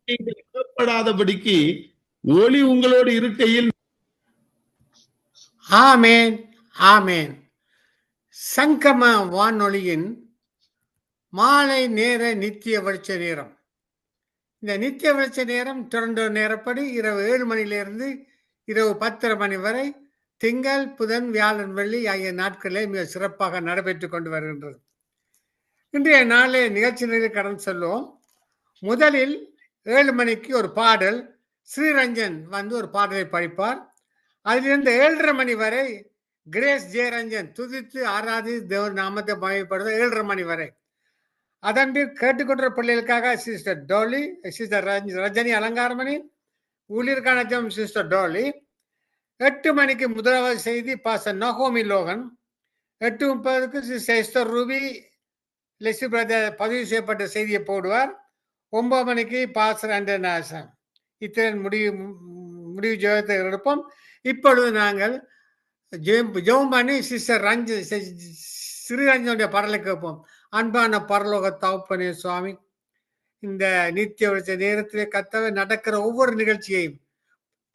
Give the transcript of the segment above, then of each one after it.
நீங்கள் அகப்படாதபடிக்கு ஒளி உங்களோடு இருக்கையில். ஆமேன், ஆமேன். சங்கம வானொலியின் மாலை நேர நித்திய வெளிச்ச நேரம். இந்த நித்திய வெளிச்ச நேரம் தொடர்ந்து நேரப்படி இரவு 7 மணியிலிருந்து இரவு 10:30 மணி வரை திங்கள், புதன், வியாழன், வெள்ளி ஆகிய நாட்களே மிக சிறப்பாக நடைபெற்றுக் கொண்டு வருகின்றது. இன்றைய நாளே நிகழ்ச்சிகளில் கடந்து செல்வோம். முதலில் 7 மணிக்கு ஒரு பாடல், ஸ்ரீரஞ்சன் வந்து ஒரு பாடலை படிப்பார். அதிலிருந்து 7:30 மணி வரை கிரேஸ் ஜெயரஞ்சன் துதித்து ஆராதி தேவர் நாமத்தை மகிமைப்படுத்த 7:30 மணி வரை. அதன் பின் கேட்டுக்கொண்ட பிள்ளைகளுக்காக sister Dolly, sister Rajini Alangaramani, ஊழியர்கான ஜெபம் சிஸ்டர் டோலி. 8 மணிக்கு முதலாவது செய்தி பாஸ்டர் நகோமி லோகன். 8:30க்கு சிஸ்டர் எஸ்தர் ரூபி லெசி பிரதர் பதிவு செய்யப்பட்ட செய்தியை போடுவார். 9 மணிக்கு பாஸ்டர் அண்டநாசன். இத்தனை முடிவு ஜெபத்தை எடுப்போம். இப்பொழுது நாங்கள் ஜெபம் பண்ணி சிஸ்டர் ஸ்ரீரஞ்சனுடைய பாடலை கேட்போம். அன்பான பரலோக தகப்பனே சுவாமி, இந்த நித்திய வெளிச்ச நேரத்திலே கர்த்தாவே நடக்கிற ஒவ்வொரு நிகழ்ச்சியையும்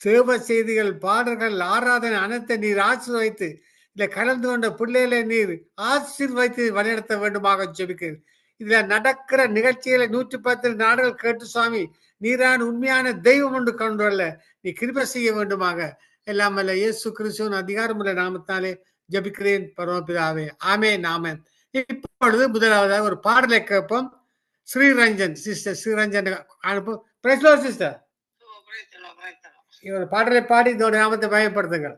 தேவ செய்திகள், பாடல்கள், ஆராதனை அனைத்தை நீர் ஆசீர்வதித்து இதில் கலந்து கொண்ட பிள்ளைகளை நீர் ஆசீர்வதித்து வழிநடத்த வேண்டுமாக ஜெபிக்கிறேன். இதுல நடக்கிற நிகழ்ச்சிகளை 110 நாடுகள் கேட்டு சுவாமி, நீரான உண்மையான தெய்வம் ஒன்று கொண்டு வரல நீ கிருபை செய்ய வேண்டுமாக எல்லாம் அல்ல இயேசு கிறிஸ்துவின் அதிகாரமுள்ள நாமத்தாலே ஜபிக்கிறேன் பரமபிதாவே. ஆமென், ஆமென். இப்பொழுது முதலாவதாக ஒரு பாடலை கேட்போம். ஸ்ரீரஞ்சன் சிஸ்டர் ஸ்ரீரஞ்சன் அனுப்பும். Praise Lord sister. இவர் பாடலை பாடி இதோட நாமத்தை பயன்படுத்துங்கள்.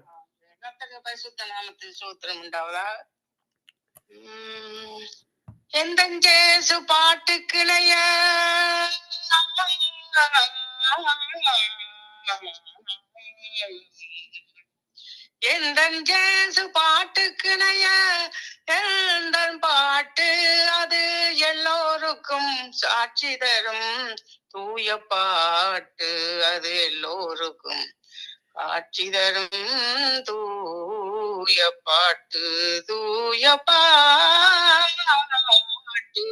நாமத்தில் சூத்திரம் உண்டாவதா. எந்தஞ்சேசு பாட்டுக்கிளைய எந்தஞ்சேசு பாட்டுக்கிளைய எந்தன் பாட்டு அது எல்லோருக்கும் சாட்சி தரும் தூய பாட்டு அது எல்லோருக்கும் காட்சி தரும் தூய பாட்டு தூய பாட்டு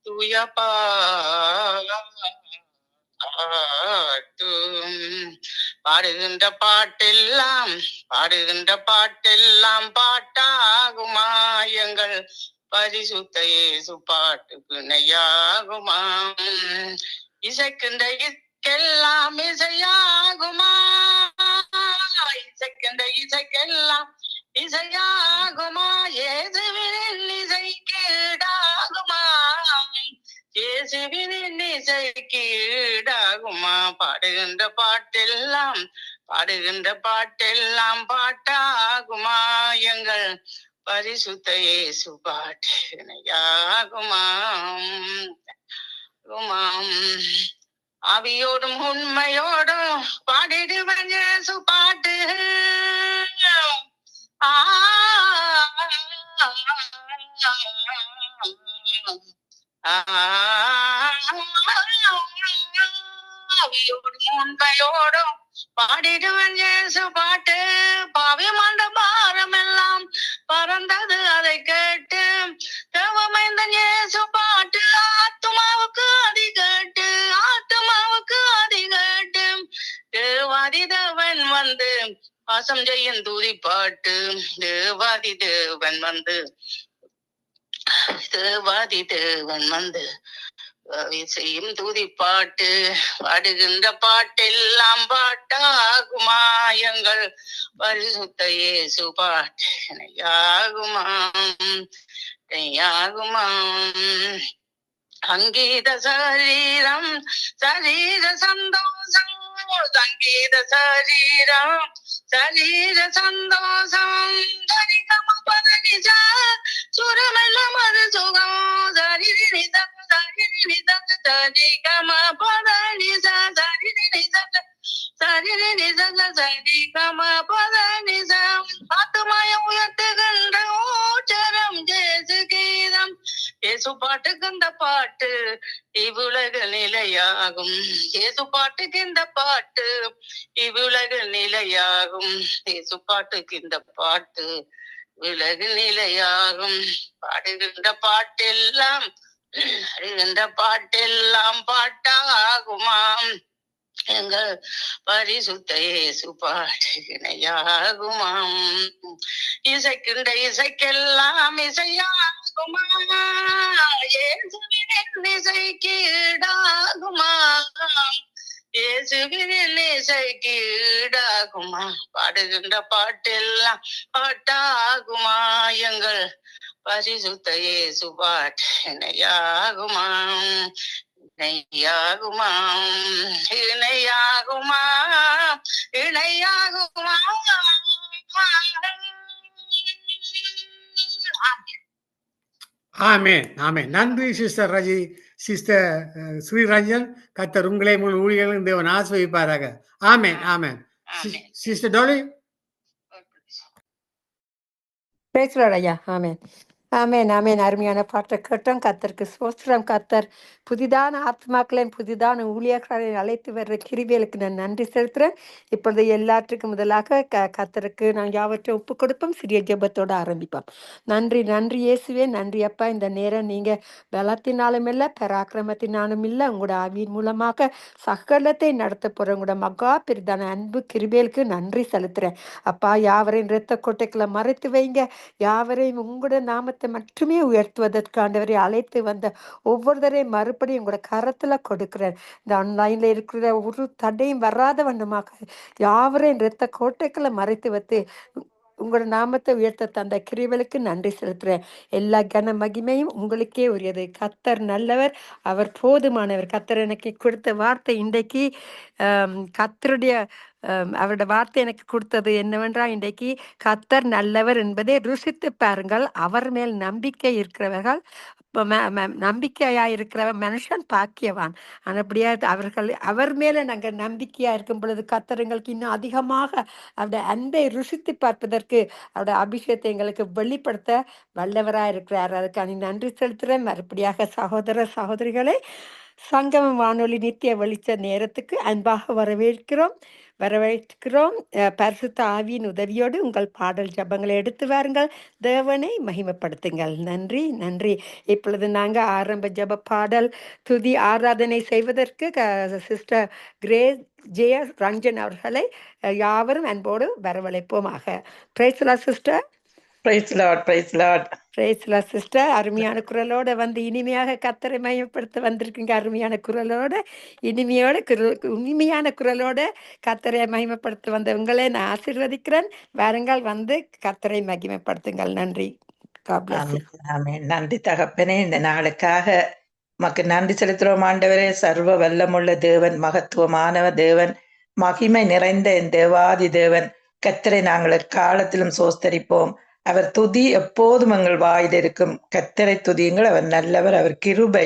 தூய பாட்டு பாடுகின்ற பாட்டெல்லாம் பாட்டாகுமா எங்கள் பரிசுத்த இயேசு பாட்டுக்கு நெய்யாகுமா இசைக்கின்ற இசைக்கெல்லாம் இசையாகுமா இசைக்கின்ற இசைக்கெல்லாம் இசையாகுமா இயேசுவின் இசைக்கு ஈடாகுமா இயேசுவின் இசைக்கு ஈடாகுமா பாடுகின்ற பாட்டெல்லாம் பாட்டாகுமா எங்கள் பரிசுத்த இயேசு பாட்டு இணையாகுமா ஆவியோடும் உண்மையோடும் பாடிடுவன் இயேசு பாட்டு ஆவியோடும் உண்மையோடும் பாடிடுவன் இயேசு பாட்டு பாவி மண்ட பாரம் எல்லாம் பறந்தது அதை கேட்டு தேவமைந்தன் இயேசு பாட்டு ஆத்துமாவுக்கு அதி கேட்டு தேவாதி தேவன் வந்து வாசம் செய்யும் தூதி பாட்டு தேவாதி தேவன் வந்து செய்யும் தூதி பாட்டு பாடுகின்ற பாட்டெல்லாம் பாட்டாகுமா எங்கள் பரிசுத்த இயேசு பாட்டு நெய்யாகுமா சங்கீத சரீரம் சரீர சந்தோஷம் சங்கீத சரீர சந்தோஷம் சரிகம பதனிச சுரமெல்லாம் அது சுகம் சரிகம பதனிச சரிகம பதனிச ஆத்துமாய உயர்த்துகின்ற ஓச்சரம் ஜேசு கீதம் இயேசு பாட்டுக்கு இந்த பாட்டு இவ்வுலக நிலையாகும் இயேசு பாட்டுக்கு இந்த பாட்டு இவ்வுலக நிலையாகும் இயேசு பாட்டுக்கு இந்த பாட்டு உலக நிலையாகும் பாடுகின்ற பாட்டெல்லாம் பாட்டாகும் இணையாகுமாம் எங்கள் பரிசுத்த இயேசு பாட்டு இணையாகுமாம் இசைக்கின்ற இசைக்கெல்லாம் இசையாகுமா இயேசுவின் இசைக்கு ஈடாகுமா இயேசுவின் இசைக்கு ஈடாகுமா பாடுகின்ற பாட்டெல்லாம் பாட்டாகுமா எங்கள் பரிசுத்த இயேசு பாட்டு இணையாகுமா இணையாகுமா இணையாகுமா இணையாகுமா ஆமென் ஆமென். நன்றி சிஸ்டர் ரஜி, சிஸ்டர் ஸ்ரீரஞ்சன். கர்த்தர் உங்களை முழு ஊழியர்களும் தேவன் ஆசீர்வதிப்பாராக. Amen amen. Sister Dolly. பேசுறார் ஐயா. ஆமென் ஆமென் ஆமென். அருமையான பாட்டை கேட்டோம். கர்த்தருக்கு ஸ்தோத்திரம். கர்த்தர் புதிதான ஆத்மாக்களையும் புதிதான ஊழியர்களையும் அழைத்து வர்ற கிருபைகளுக்கு நான் நன்றி செலுத்துகிறேன். இப்பொழுது எல்லாற்றுக்கும் முதலாக கர்த்தருக்கு நான் யாவற்றை ஒப்பு கொடுப்போம். சிறிய ஜெபத்தோடு ஆரம்பிப்போம். நன்றி நன்றி இயேசுவே, நன்றி அப்பா. இந்த நேரம் நீங்கள் பலத்தினாலும் இல்லை பராக்கிரமத்தினாலும் இல்லை, உங்களோட ஆவியின் மூலமாக சகலத்தை நடத்த போகிற உங்களோட மகா பெரிதான அன்பு கிருபைகளுக்கு நன்றி செலுத்துகிறேன் அப்பா. யாவரையும் இரத்த கோட்டைக்குள்ள மறைத்து வைங்க. யாவரையும் உங்களோட நாமத்தை மட்டுமே உயர்த்துவதற்காண்டவரை அழைத்து வந்த ஒவ்வொருத்தரையும் மறுபடியும் உங்களோட கரத்துல கொடுக்கிறேன். இந்த ஆன்லைன்ல இருக்கிற ஒரு தடையும் வராத வண்ணமாக யாவரையும் இரத்த கோட்டைக்குள்ள மறைத்து வைத்து உங்களோட நாமத்தை உயர்த்த தந்த கிருபைகளுக்கு நன்றி செலுத்துறேன். எல்லா கன மகிமையும் உங்களுக்கே உரியது. கர்த்தர் நல்லவர், அவர் போதுமானவர். கர்த்தர் எனக்கு கொடுத்த வார்த்தை இன்றைக்கு கர்த்தருடைய அவரோட வார்த்தை எனக்கு கொடுத்தது என்னவென்றால், இன்றைக்கு கர்த்தர் நல்லவர் என்பதை ருசித்து பாருங்கள். அவர் மேல் நம்பிக்கை இருக்கிறவர்கள் நம்பிக்கையா இருக்கிற மனுஷன் பாக்கியவான். அப்படியா அவர் மேல நாங்கள் நம்பிக்கையா இருக்கும் பொழுது கர்த்தர் எங்களுக்கு இன்னும் அதிகமாக அவருடைய அன்பை ருசித்து பார்ப்பதற்கு அவருடைய அபிஷேகத்தை எங்களுக்கு வெளிப்படுத்த வல்லவராக இருக்கிறார். அதுக்கு நன்றி செலுத்துகிறேன். மறுபடியாக சகோதர சகோதரிகளை சங்கமம் வானொலி நித்திய வெளிச்ச நேரத்துக்கு அன்பாக வரவேற்கிறோம். பரிசுத்த ஆவியின் உதவியோடு உங்கள் பாடல் ஜபங்களை எடுத்து வாருங்கள். தேவனை மகிமைப்படுத்துங்கள். நன்றி நன்றி. இப்பொழுது நாங்கள் ஆரம்ப ஜப பாடல் துதி ஆராதனை செய்வதற்கு சிஸ்டர் கிரேஸ் ஜெய ரஞ்சன் அவர்களை யாவரும் அன்போடு வரவழைப்போமாக. Praise the Lord sister. Praise Lord, praise Lord. Praise the Lord sister. அருமையான குரலோட வந்து இனிமையாக கர்த்தரை மகிமைப்படுத்த வந்திருக்கீங்க. அருமையான குரலோட இனிமையான குரலோட கர்த்தரை மகிமைப்படுத்த வந்த உங்களை நான் ஆசீர்வதிக்கிறேன். வாருங்கள், வந்து கர்த்தரை மகிமைப்படுத்துங்கள். நன்றி. ஆமென். நன்றி தகப்பனே, இந்த நாளுக்காக உமக்கு நன்றி செலுத்துறோம் ஆண்டவரே. சர்வ வல்லமுள்ள தேவன், மகத்துவமானவ தேவன், மகிமை நிறைந்த என் தேவாதி தேவன் கர்த்தரை நாங்கள் காலத்திலும் சோஸ்தரிப்போம். அவர் துதி எப்போதும் எங்கள் வாயில் இருக்கும். கர்த்தரை துதியுங்கள், அவர் நல்லவர், அவர் கிருபை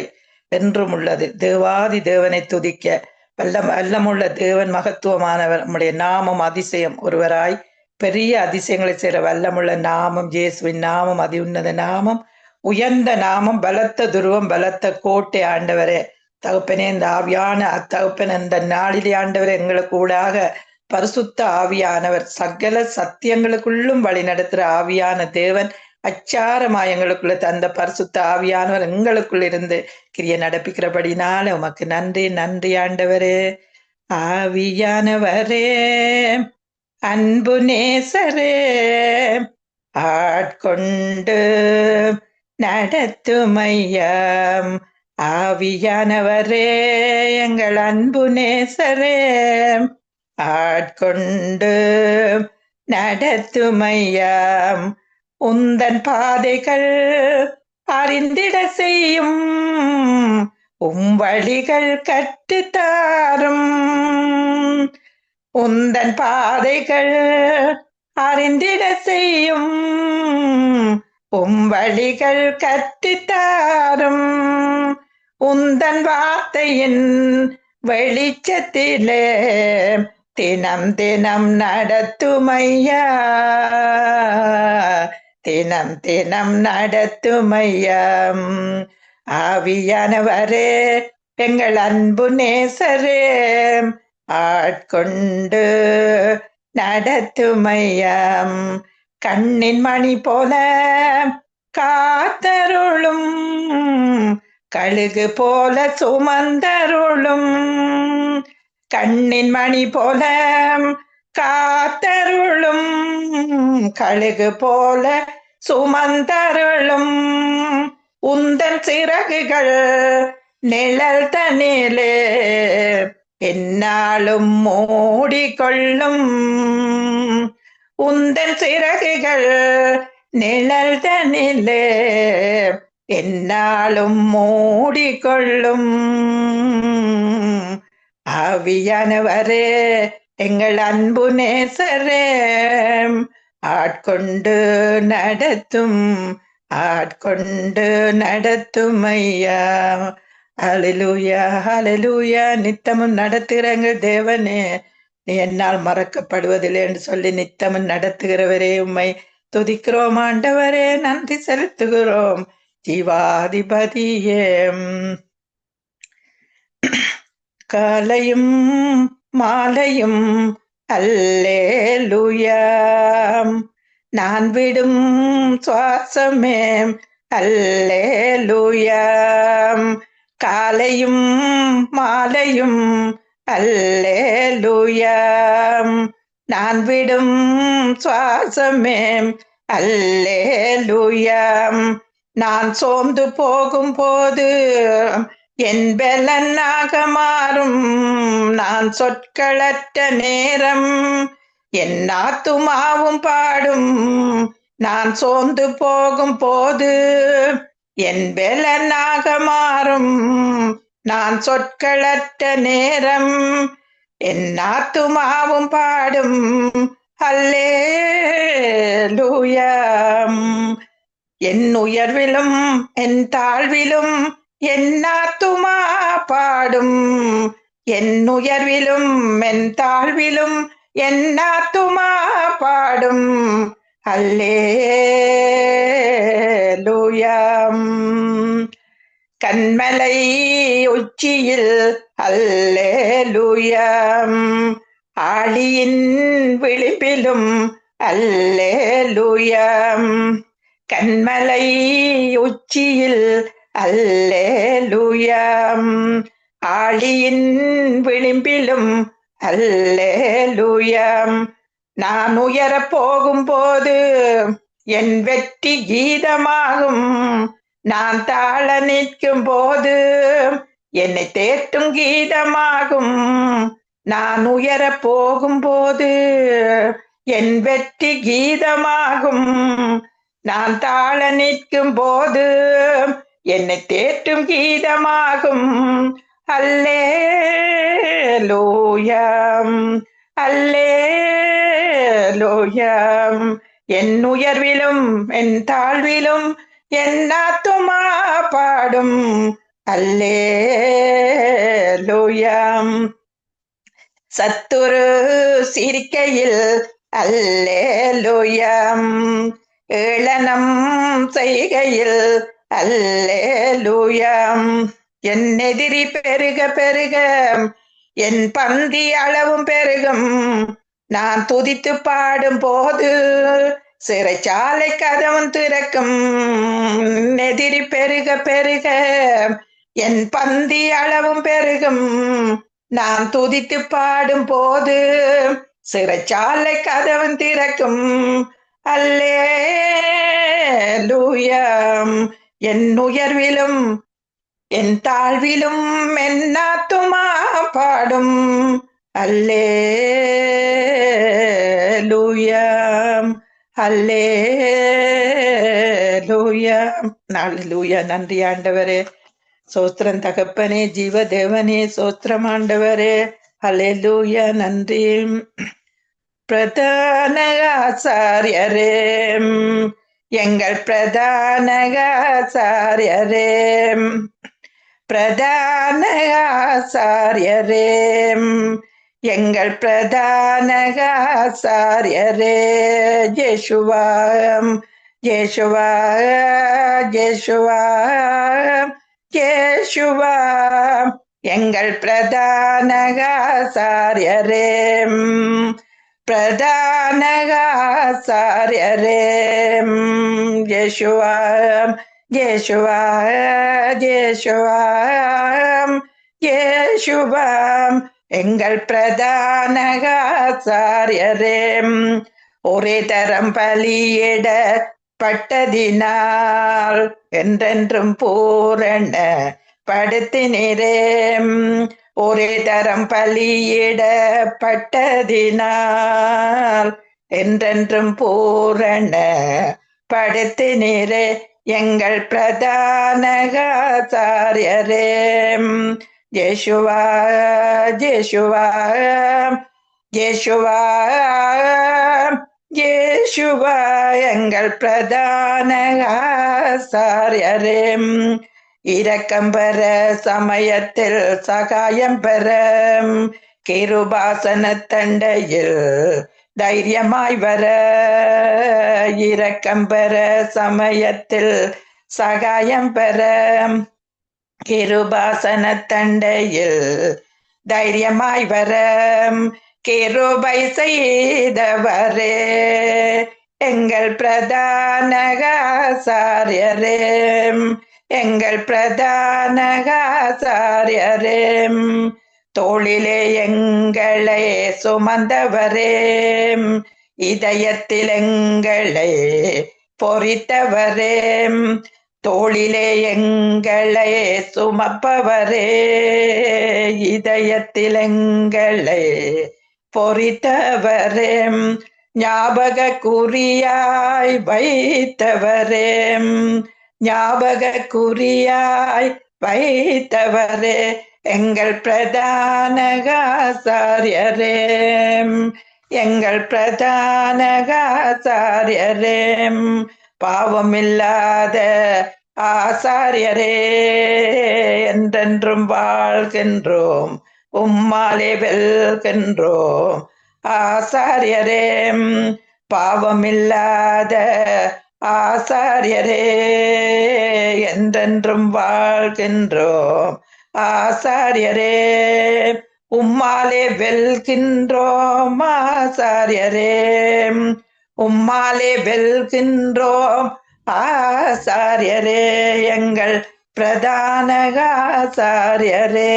என்றும் உள்ளது. தேவாதி தேவனை துதிக்க வல்லமுள்ள தேவன், மகத்துவமானவர், நம்முடைய நாமம் அதிசயம். ஒருவராய் பெரிய அதிசயங்களை செய்கிற வல்லமுள்ள நாமம் இயேசுவின் நாமம், அதி உன்னத நாமம், உயர்ந்த நாமம், பலத்த துருவம், பலத்த கோட்டை. ஆண்டவரே தகப்பனே, இந்த ஆவியான தகப்பன் இந்த நாளிலே ஆண்டவரே எங்களுக்கு கூடாக பரிசுத்த ஆவியானவர் சகல சத்தியங்களுக்குள்ளும் வழி நடத்துற ஆவியான தேவன் அச்சாரமாயங்களுக்குள்ள தந்த பரிசுத்த ஆவியானவர் எங்களுக்குள்ள இருந்து கிரிய நடப்பிக்கிறபடினால உமக்கு நன்றி நன்றி ஆண்டவரே. ஆவியானவரே, அன்பு நேசரே, ஆட்கொண்டு நடத்துமையம். ஆவியானவரே, எங்கள் அன்பு நேசரே, ஆட்கொண்டு நடத்துமையம். உந்தன் பாதைகள் அறிந்திட செய்யும், வழிகள் கற்றுத்தாரும். உந்தன் பாதைகள் அறிந்திட செய்யும், வழிகள் கற்றுத்தாரும். உந்தன் வார்த்தையின் வெளிச்சத்திலே தினம் தினம் நடத்துமையா, தினம் தினம் நடத்துமையம். ஆவியானவரே, எங்கள் அன்பு நேசரே, ஆட்கொண்டு நடத்துமையம். கண்ணின் மணி போல காத்தருளும், கழுகு போல சுமந்தருளும். கண்ணின் மணி போல காத்தருளும், கழுகு போல சுமந்தருளும், உந்தன் சிறகுகள் நிழல் தனிலே என்னாலும் மூடிக்கொள்ளும், உந்தன் சிறகுகள் நிழல் தனிலே என்னாலும் மூடிக்கொள்ளும். ஆவியானவரே எங்கள் அன்பு நேசரே, ஆட்கொண்டு நடத்தும் ஆட்கொண்டு நடத்தும் ஐயா. ஹல்லேலூயா ஹல்லேலூயா. நித்தமும் நடத்துகிறங்கள் தேவனே, நீ என்னால் மறக்கப்படுவதில்லை என்று சொல்லி நித்தமும் நடத்துகிறவரே உம்மை துதிக்கிறோம் ஆண்டவரே, நன்றி செலுத்துகிறோம் ஜீவாதிபதியே. காலையும் மாலையும் அல்லேலூயா, நான் விடும் சுவாசமே அல்லேலூயா, காலையும் மாலையும் அல்லேலூயா, நான் விடும் சுவாசமே அல்லேலூயா, நான் சோர்ந்து போகும் போது என் பலனாக மாறும், நான் சொற்களற்ற நேரம் என் ஆத்துமாவும் பாடும், நான் சோர்ந்து போகும் போது என் பலனாக மாறும், நான் சொற்களற்ற நேரம் என் ஆத்துமாவும் பாடும். அல்லேலூயா. என் உயர்விலும் என் தாழ்விலும் என் ஆத்துமா பாடும், என் உயர்விலும் என் தாழ்விலும் என் ஆத்துமா பாடும். அல்லேலூயா. கண்மலை உச்சியில் அல்லேலூயா, ஆழியின் விளிம்பிலும் அல்லேலூயா, கண்மலை உச்சியில் அல்லேலூயா, ஆழியின் விளிம்பிலும் அல்லேலூயா, நான் உயரப் போகும் போது என் வெற்றி கீதமாகும், நான் தாழ நிற்கும் போது என்னை தேற்றும் கீதமாகும், நான் உயரப் போகும் போது என் வெற்றி கீதமாகும், நான் தாழ நிற்கும் போது என்னை தேற்றும் கீதமாகும். அல்லேலூயா அல்லேலூயா. என் உயர்விலும் என் தாழ்விலும் என் ஆத்துமா பாடும். அல்லேலூயா. சத்துரு சிரிக்கையில் அல்லேலூயா, ஏளனம் செய்கையில் அல்லேலூயா, என் எதிரி பெருக பெருக என் பந்தி அளவும் பெருகும், நான் துதித்து பாடும் போது சிறைச்சாலை கதவும் திறக்கும், எதிரி பெருக பெருக என் பந்தி அளவும் பெருகும், நான் துதித்து பாடும் போது சிறைச்சாலை கதவும் திறக்கும். அல்லேலூயா. என் உயர்விலும் என் தாழ்விலும் என் ஆத்துமா பாடும். அல்லேலூயா அல்லேலூயா. அல்லேலூயா. நன்றி ஆண்டவரே, சோத்திரம் தகப்பனே, ஜீவ தேவனே, சோத்திரம் ஆண்டவரே. அல்லேலூயா. நன்றி. பிரதான ஆசாரியரே, எங்கள் பிரதான ஆசாரியரே, பிரதான ஆசாரியரே, எங்கள் பிரதான ஆசாரியரே, யேசுவா யேசுவா யேசுவா யேசுவா, எங்கள் பிரதான ஆசாரியரே, பிரதான ஆசாரியரே, யேசுவா யேசுவா யேசுவா யேசுவா, எங்கள் பிரதான ஆசாரியரே ஒரே தரம் பலியிட பட்டதினால் என்றென்றும் பூரண படுத்தினரே ஒரே தரம் பலியிடப்பட்டதினால் என்றென்றும் பூரண படுத்தினரே எங்கள் பிரதான ஆசாரியரே யேசுவா யேசுவா யேசுவா யேசுவா எங்கள் பிரதான ஆசாரியரே இரக்கம் பெற சமயத்தில் சகாயம் பெற கிருபாசன தண்டையில் தைரியமாய் வர இரக்கம் பெற சமயத்தில் சகாயம் பெற கிருபாசன தண்டையில் தைரியமாய் வர கிருபை செய்தவரே எங்கள் பிரதான ஆசாரியரே எங்கள் பிரதான ஆசாரியரே தோளிலே எங்களை சுமந்தவரே இதயத்தில் எங்களை பொறித்தவரே தோளிலே எங்களை சுமப்பவரே இதயத்தில் எங்களை பொறித்தவரே ஞாபக குறியாய் வைத்தவரே ஞாபக குறியாய் வைத்தவரே எங்கள் பிரதான ஆசாரியரே எங்கள் பிரதான ஆசாரியரே பாவமில்லாத ஆசாரியரே என்றென்றும் வாழ்கின்றோம் உம்மாலே வெல்கின்றோம் ஆசாரியரே பாவமில்லாத ஆசாரியரே என்றென்றும் வாழ்கின்றோம் ஆசாரியரே உம்மாலே வெல்கின்றோம் ஆசாரியரே உம்மாலே வெல்கின்றோம் ஆசாரியரே எங்கள் பிரதான ஆசாரியரே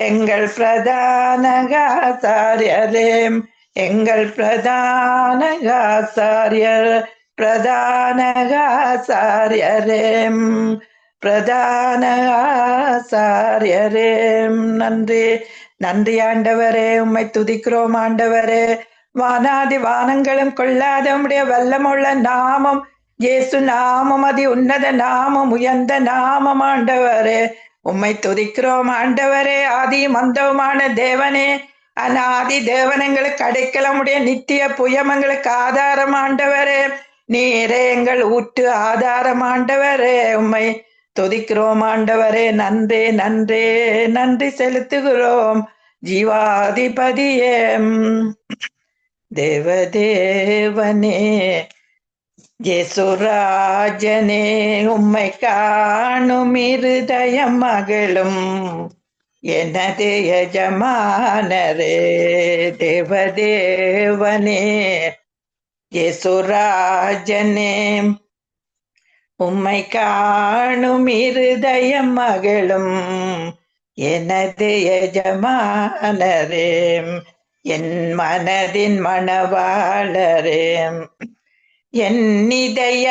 எங்கள் பிரதான ஆசாரியரே எங்கள் பிரதான ஆசாரியர் பிரதான ஆசாரியரே பிரதான ஆசாரியரே நன்றி நன்றி ஆண்டவரே உம்மை துதிக்கிறோம் ஆண்டவரே வானாதி வானங்களும் கொள்ளாத உம்முடைய வல்லமுள்ள நாமம் இயேசு நாமம் அதி உன்னத நாமம் உயர்ந்த நாமம் ஆண்டவரே உம்மை துதிக்கிறோம் ஆண்டவரே ஆதி மந்தவுமான தேவனே அநாதி தேவனங்களுக்கு அடைக்கலமுடைய நித்திய புயமங்களுக்கு ஆதாரம் ஆண்டவரே நீரே எங்கள் ஊற்று ஆதாரம் ஆண்டவரே உம்மை துதிக்கிறோம் ஆண்டவரே நன்றி நன்றி நன்றி செலுத்துகிறோம் ஜீவாதிபதியே தேவதேவனே யேசுராஜனே உம்மை காணும் இருதயம் மகளும் எனது எஜமானரே தேவதேவனே யேசுராஜனே உம்மை காணும் இருதயம் மகளும் எனது எஜமானரே என் மனதின் மணவாளரே என் இதய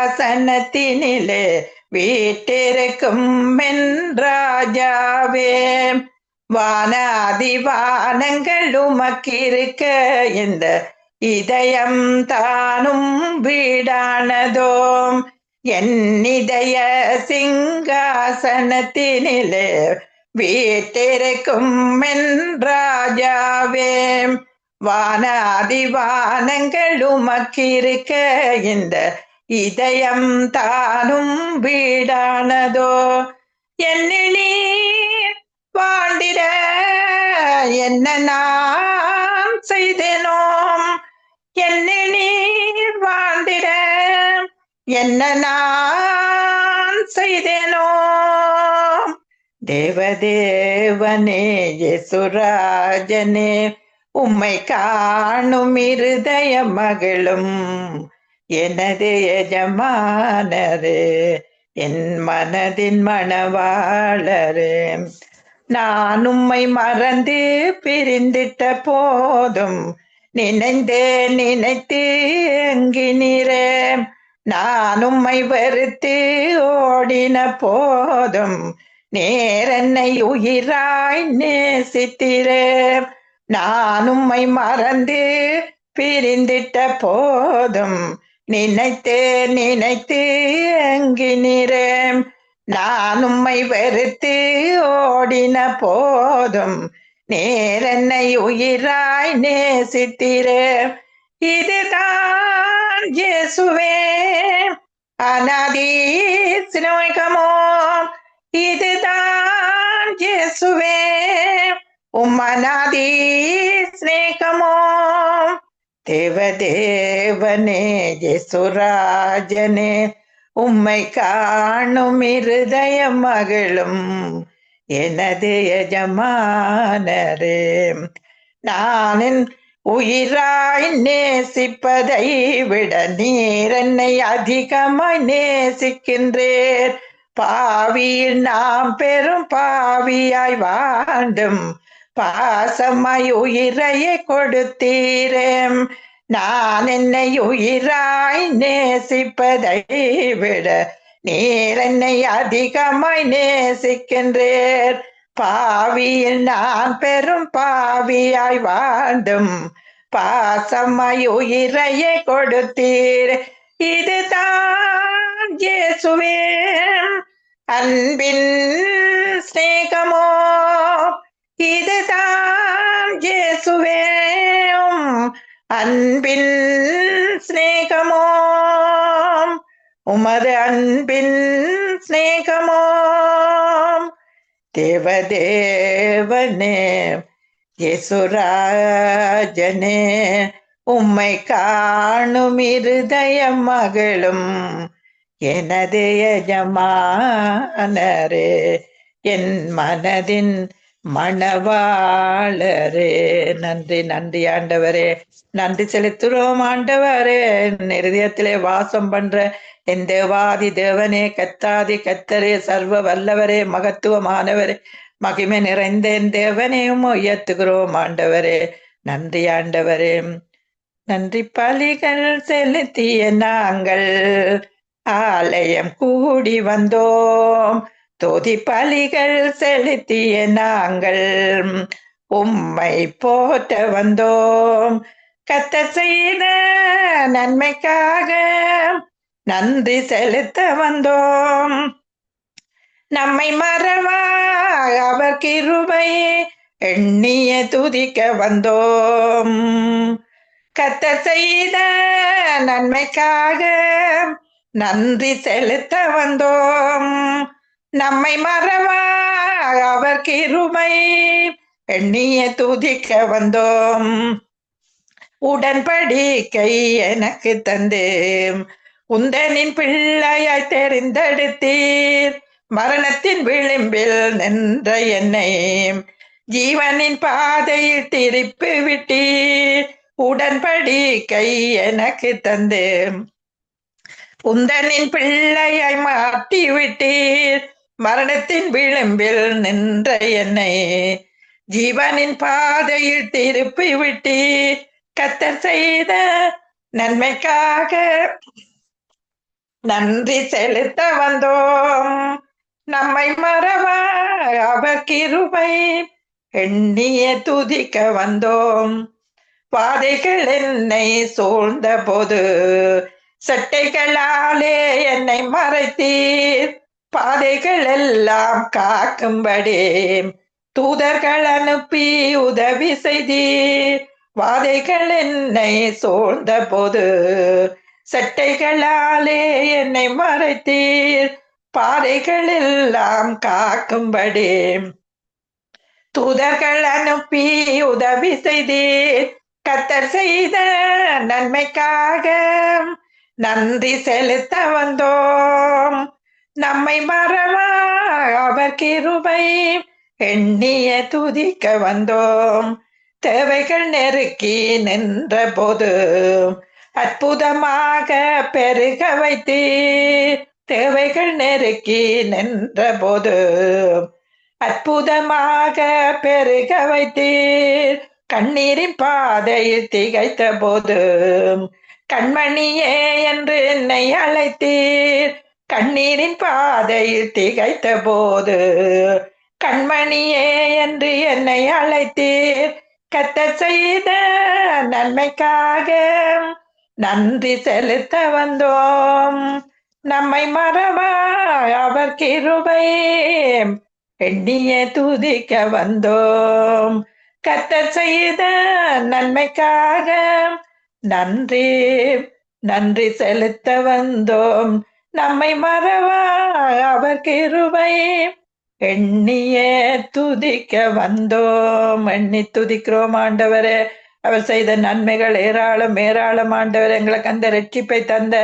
சிங்காசனத்தினிலே வீட்டிருக்கும் ராஜாவே வானாதி வானங்கள் உமக்கிருக்க இந்த இதயம் தானும் வீடானதோம் என் இதய சிங்காசனத்தினிலே வீட்டிருக்கும் ராஜாவே வானாதி வானங்கள் உமக்கிருக்க இந்த இதயம் தானும் வீடானதோ என்னினி வாழ்ந்திட என்ன நான் செய்தேனோம் என்னினி வாழ்ந்திட என்ன நான் செய்தேனோம் தேவதேவனே யேசுராஜனே உம்மை காணும் இருதய மகளும் எனது எஜமானரே என் மனதின் மணவாளரே நான் உம்மை மறந்து பிரிந்திட்ட போதும் நினைந்து நினைத்து எங்கினீரேன். நான் உம்மை வெறுத்து ஓடின போதும் நேர் என்னை உயிராய் நேசித்தீரே. நான் உம்மை மறந்து பிரிந்திட்ட போதும் நினைத்து நினைத்து எங்கினீரேன். நான் உம்மை வெறுத்து ஓடின போதும் நேர் என்னை உயிராய் நேசித்தீரே. இதுதான் இயேசுவே அநாதி சிநேகமோ. இதுதான் இயேசுவே உம் அநாதி சிநேகமோ. தேவதேவனே யேசுராஜனே உம்மை காணும் இருதய மகளும் எனது எஜமானரே. நான் என் உயிராய் நேசிப்பதை விட நீர் என்னை அதிகமாய் நேசிக்கின்றேன். பாவியில் நாம் பெரும் பாவியாய் வாழ்ந்தும் பாசமாய் உயிரையே கொடுத்தீரே. நான் என்னை உயிராய் நேசிப்பதை விட நீர் என்னை அதிகமாய் நேசிக்கின்றேன். பாவியில் நான் பெரும் பாவியாய் வாழ்ந்தும் பாசமாய் உயிரையே கொடுத்தீர். இதுதான் இயேசுவே அன்பின் சிநேகமோ. இதுதான் இயேசுவே அன்பின் சிநேகமோ. உமது அன்பின் சிநேகமோ. தேவதேவனே யேசுராஜனே உம்மை காணும் இருதய மகளும் எனது எஜமானரே. என் மனதின் மணவாளரே. நன்றி நன்றி ஆண்டவரே. நன்றி செலுத்துறோம் ஆண்டவரே. இருதயத்திலே வாசம் பண்ற என் தேவாதி தேவனே, கத்தாதி கத்தரே, சர்வ வல்லவரே, மகத்துவமானவரே, மகிமை நிறைந்த என் தேவனே உயர்த்துகிறோம் ஆண்டவரே. நன்றி ஆண்டவரே. நன்றி பலிகள் செலுத்திய நாங்கள் ஆலயம் கூடி வந்தோம். துதி பலிகள் செலுத்திய நாங்கள் உம்மை போற்ற வந்தோம். கர்த்தர் செய்த நன்மைக்காக நன்றி செலுத்த வந்தோம். நம்மை மறவா அவர் கிருபை எண்ணிய துதிக்க வந்தோம். கர்த்தர் செய்த நன்மைக்காக நன்றி செலுத்த வந்தோம். நம்மை மறவா அவர் கிருபை எண்ணிய துதிக்க வந்தோம். உடன்படிக்கை எனக்கு தந்தேன், உந்தனின் பிள்ளையாய் தெரிந்தெடுத்தீர். மரணத்தின் விளிம்பில் நின்ற என்னை ஜீவனின் பாதையில் திருப்பி விட்டீர். உடன்படிக்கை எனக்கு தந்தேன், உந்தனின் பிள்ளையாய் மாற்றி விட்டீர். மரணத்தின் விளிம்பில் நின்ற என்னை ஜீவனின் பாதையில் திருப்பி விட்டீர். கர்த்தர் செய்த நன்மைக்காக நன்றி செலுத்த வந்தோம். நம்மை மறவா அவர் கிருபை எண்ணிய துதிக்க வந்தோம். பாதைகள் என்னை சூழ்ந்த போது சட்டைகளாலே என்னை மறைத்தீர். பாதைகள் எல்லாம் காக்கும்படி தூதர்கள் அனுப்பி உதவி செய்தீர். வாதைகள் என்னை சூழ்ந்த போது சட்டைகளாலே என்னை மறைத்தீர். பாதைகள் எல்லாம் காக்கும்படி தூதர்கள் அனுப்பி உதவி செய்தீர். கர்த்தர் செய்த நன்மைக்காக நன்றி செலுத்த வந்தோம். நம்மை மறவா அவர் கிருபை எண்ணிய துதிக்க வந்தோம். தேவைகள் நெருக்கி நின்ற போது அற்புதமாக பெருக வைத்தீர். தேவைகள் நெருக்கி நின்ற போது அற்புதமாக பெருக வைத்தீர். கண்ணீரின் பாதையில் திகைத்த போது கண்மணியே என்று என்னை அழைத்தீர். கண்ணீரின் பாதையில் திகைத்த போது கண்மணியே என்று என்னை அழைத்தீர். கர்த்தர் செய்த நன்மைக்காக நன்றி செலுத்த வந்தோம். நம்மை மறவா அவர் கிருபை எண்ணிய துதிக்க வந்தோம். கர்த்தர் செய்த நன்மைக்காக நன்றி நன்றி செலுத்த வந்தோம். நம்மை மறவா அவர் கிருபை எண்ணிய துதிக்க வந்தோம். எண்ணி துதிக்கிறோம் ஆண்டவரே. அவர் செய்த நன்மைகள் ஏராளம் ஏராளம் ஆண்டவர். எங்களுக்கு அந்த ரட்சிப்பை தந்த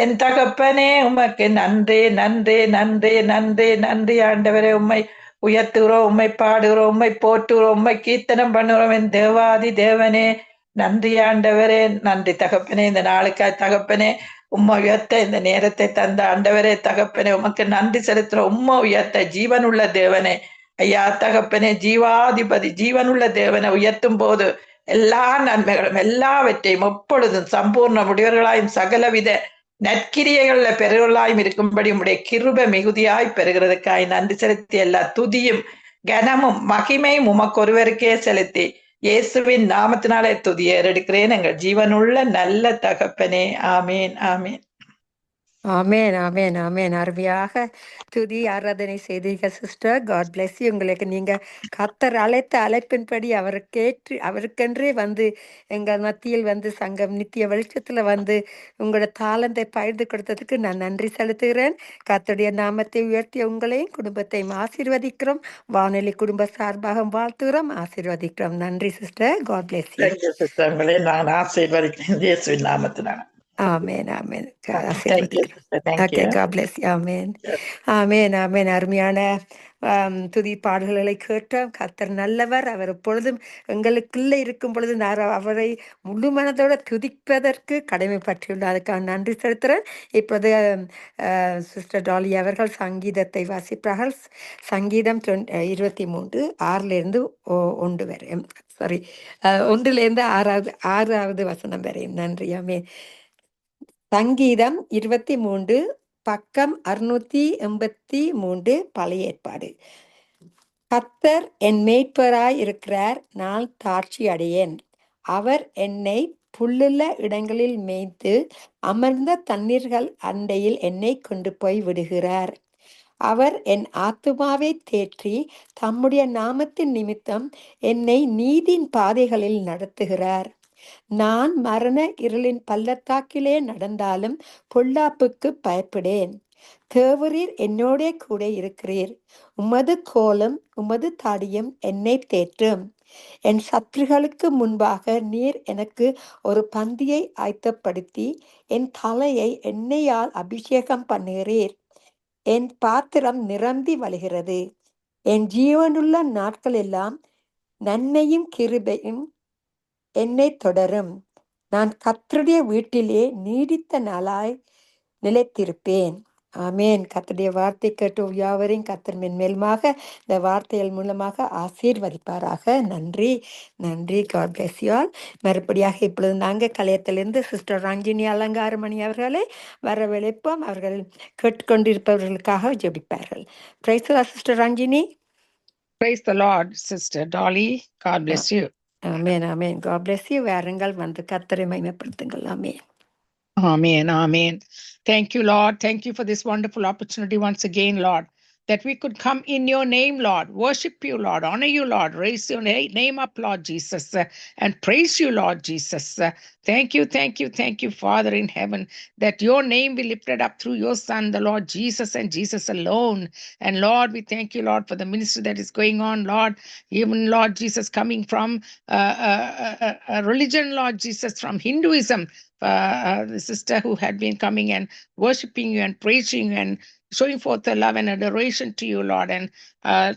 என் தகப்பனே உமக்கு நன்றி நன்றி நன்றி நன்றி நன்றி ஆண்டவரே. உம்மை உயர்த்துகிறோம், உம்மை பாடுகிறோம், உம்மை போற்றுகிறோம், உம்மை கீர்த்தனம் பண்ணுகிறோம். என் தேவாதி தேவனே நன்றி ஆண்டவரே. நன்றி தகப்பனே. இந்த நாளுக்காய் தகப்பனே உம்மை உயர்த்த இந்த நேரத்தை தந்த ஆண்டவரே தகப்பனே உமக்கு நன்றி செலுத்துறோம். உம்மை உயர்த்த ஜீவனுள்ள தேவனே ஐயா தகப்பனே, ஜீவாதிபதி ஜீவனுள்ள தேவனை உயர்த்தும் போது எல்லா நன்மைகளும் எல்லாவற்றையும் எப்பொழுதும் சம்பூர்ண முடிவர்களாயும் சகலவித நற்கிரியைகள்ல பெருகளாயும் இருக்கும்படி உடைய கிருபை மிகுதியாய் பெறுகிறதுக்காய் நன்றி செலுத்தி எல்லா துதியும் கனமும் மகிமையும் உமக்கு ஒருவருக்கே செலுத்தி இயேசுவின் நாமத்தினாலே துதியை ஏறெடுக்கிறேன் எங்கள் ஜீவனுள்ள நல்ல தகப்பனே. ஆமீன் ஆமீன். ஆமேன் ஆமேன் ஆமேன். அருமையாக துதி ஆராதனை செய்தீர்கள் சிஸ்டர். God bless you. உங்களுக்கு நீங்க கத்தர் அழைத்த அழைப்பின்படி அவருக்கென்றே வந்து எங்கள் மத்தியில் வந்து சங்கம் நித்திய வெளிச்சத்துல வந்து உங்களோட தாளந்தை பகிர்ந்து கொடுத்ததுக்கு நான் நன்றி செலுத்துகிறேன். கர்த்தருடைய நாமத்தை உயர்த்திய உங்களையும் குடும்பத்தையும் ஆசீர்வதிக்கிறோம். வானொலி குடும்ப சார்பாக வாழ்த்துகிறோம், ஆசீர்வதிக்கிறோம். நன்றி sister. God bless you. Thank you, sister. உங்களை நான் ஆசீர்வதிக்கிறேன் இயேசுவின் நாமத்தினால. Amen amen. Thank you, ஆசீர்வதிக்கிறேன். sister. Thank okay, you. God bless you. Amen Yes. Amen amen. அருமையான துதி பாடல்களை கேட்டோம். கர்த்தர் நல்லவர். அவர் எப்பொழுதும் எங்களுக்குள்ளே இருக்கும் பொழுது நான் அவரை முழு மனதோட துதிப்பதற்கு கடமைப்பட்டுள்ளார். அதுக்காக நன்றி செலுத்துகிறேன். இப்போது சிஸ்டர் டாலி அவர்கள் சங்கீதத்தை வாசிப்பார்கள். சங்கீதம் 23 6 1 வரை, சாரி 1 6வது வசனம் வரை. நன்றி. ஆமேன். சங்கீதம் 23 பக்கம் 683 பழைய ஏற்பாடு. கர்த்தர் என் மேய்ப்பராய் இருக்கிறார், நான் தாட்சி அடையேன். அவர் என்னை புல்லுள்ள இடங்களில் மேய்த்து அமர்ந்த தண்ணீர்கள் அண்டையில் என்னை கொண்டு போய் விடுகிறார். அவர் என் ஆத்துமாவை தேற்றி தம்முடைய நாமத்தின் நிமித்தம் என்னை நீதியின் பாதைகளில் நடத்துகிறார். நான் மரண இருளின் பள்ளத்தாக்கிலே நடந்தாலும் பொல்லாப்புக்கு பயப்படேன். தேவரீர் என்னோட கூட இருக்கிறீர். உமது கோலும் உமது தாடியும் என்னை தேற்றும். என் சத்துருக்களுக்கு முன்பாக நீர் எனக்கு ஒரு பந்தியை ஆயத்தப்படுத்தி என் தலையை எண்ணெயால் அபிஷேகம் பண்ணுகிறீர். என் பாத்திரம் நிரம்பி வழிகிறது. என் ஜீவனுள்ள நாட்கள் எல்லாம் நன்மையும் கிருபையும் என்னை தொடரும். நான் கர்த்தருடைய வீட்டிலே நீடித்த நாளாய் நிலைத்திருப்பேன். ஆமேன். கர்த்தருடைய வார்த்தை கேட்டு யாவரையும் கர்த்தர் மென்மேலுமாக இந்த வார்த்தைகள் மூலமாக ஆசீர்வதிப்பாராக. நன்றி நன்றி. God bless you all. மறுபடியாக இப்பொழுது நாங்கள் கலையத்திலிருந்து சிஸ்டர் ரஞ்சினி அலங்காரமணி அவர்களை வரவழைப்போம். அவர்கள் கேட்டுக்கொண்டிருப்பவர்களுக்காக ஜெபிப்பார்கள். Praise the Lord sister Ranjini. Praise the Lord, Sister Dolly. God bless you. Amen amen. God bless you. வாருங்கள், வந்து கர்த்தரை மகிமைப்படுத்துங்கள். ஆமேன். Amen. Amen. Thank you, Lord. Thank you for this wonderful opportunity once again, Lord, that we could come in your name, Lord, worship you, Lord, honor you, Lord, raise your name up, Lord Jesus, and praise you, Lord Jesus. Thank you, Father in heaven, that your name be lifted up through your Son, the Lord Jesus, and Jesus alone. And Lord, we thank you, Lord, for the ministry that is going on, Lord, even Lord Jesus coming from a religion, Lord Jesus, from Hinduism. The sister who had been coming and worshiping you and praising you and showing forth the love and adoration to you, Lord. And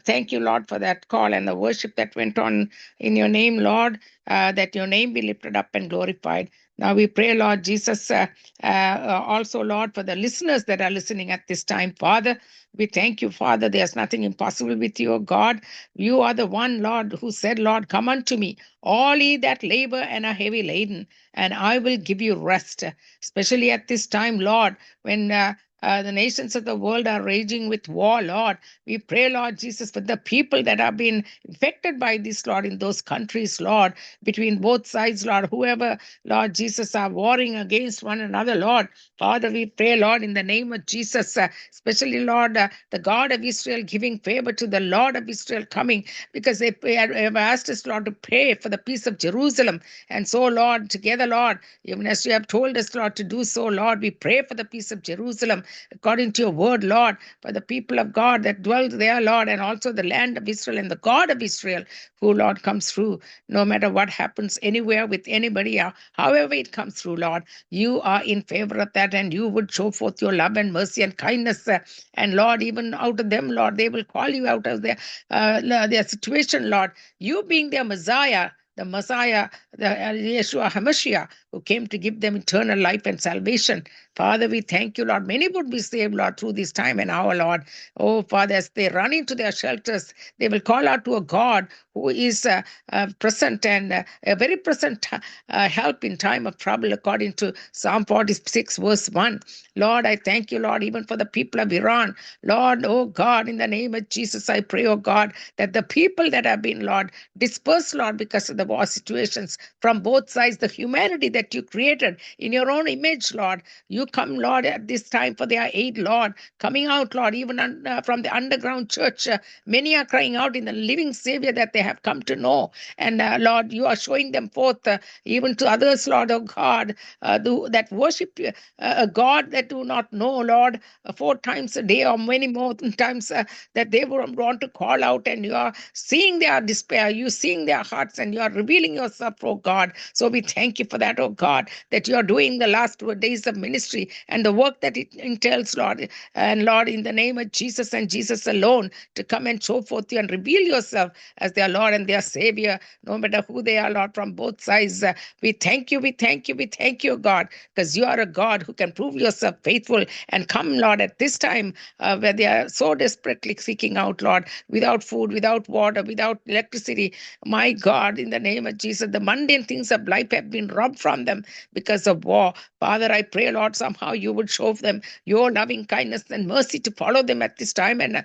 thank you, Lord, for that call and the worship that went on in your name, Lord, that your name be lifted up and glorified. Now we pray, Lord Jesus, also, Lord, for the listeners that are listening at this time, Father. We thank you, Father. There's nothing impossible with you, O God. You are the one, Lord, who said, Lord, come unto me, all ye that labor and are heavy laden, and I will give you rest. Especially at this time, Lord, when the nations of the world are raging with war, Lord. We pray, Lord Jesus, for the people that have been infected by this, Lord, in those countries, Lord, between both sides, Lord, whoever, Lord Jesus, are warring against one another, Lord. Father, we pray, Lord, in the name of Jesus, especially, Lord, the God of Israel giving favor to the Lord of Israel coming, because they have asked us, Lord, to pray for the peace of Jerusalem. And so, Lord, together, Lord, even as you have told us, Lord, to do so, Lord, we pray for the peace of Jerusalem according to your word, Lord, for the people of God that dwell there, Lord, and also the land of Israel and the God of Israel, who, Lord, comes through no matter what happens anywhere with anybody, however it comes through, Lord. You are in favor of that, and you would show forth your love and mercy and kindness. And Lord, even out of them, Lord, they will call you out of their situation, Lord. You being their Messiah, the Messiah, the Yeshua HaMashiach, who came to give them eternal life and salvation. Father, we thank you, Lord. Many would be saved, Lord, through this time and hour, Lord. Oh, Father, as they run into their shelters, they will call out to a God who is present and a very present help in time of trouble, according to Psalm 46, verse 1. Lord, I thank you, Lord, even for the people of Iran. Lord, oh God, in the name of Jesus, I pray, oh God, that the people that have been, Lord, dispersed, Lord, because of the war situations from both sides, the humanity that you created in your own image, Lord, you come, Lord, at this time for their aid, Lord, coming out, Lord, even from the underground church. Many are crying out in the living Savior that they have come to know. And Lord, you are showing them forth even to others, Lord, oh God, that worship a God that do not know, Lord, 4 times a day or many more times that they would want to call out, and you are seeing their despair, you seeing their hearts, and you are revealing yourself, oh God. So we thank you for that, oh God, that you are doing the last 2 days of ministry and the work that it entails, Lord. And Lord, in the name of Jesus and Jesus alone, to come and show forth you and reveal yourself as their Lord and their Savior, no matter who they are, Lord, from both sides. We thank you, we thank you, we thank you, God, because you are a God who can prove yourself faithful and come, Lord, at this time where they are so desperately seeking out, Lord, without food, without water, without electricity. My God, in the name of Jesus, the mundane things of life have been robbed from them because of war. Father, I pray, Lord, somehow you would show them your loving kindness and mercy to follow them at this time and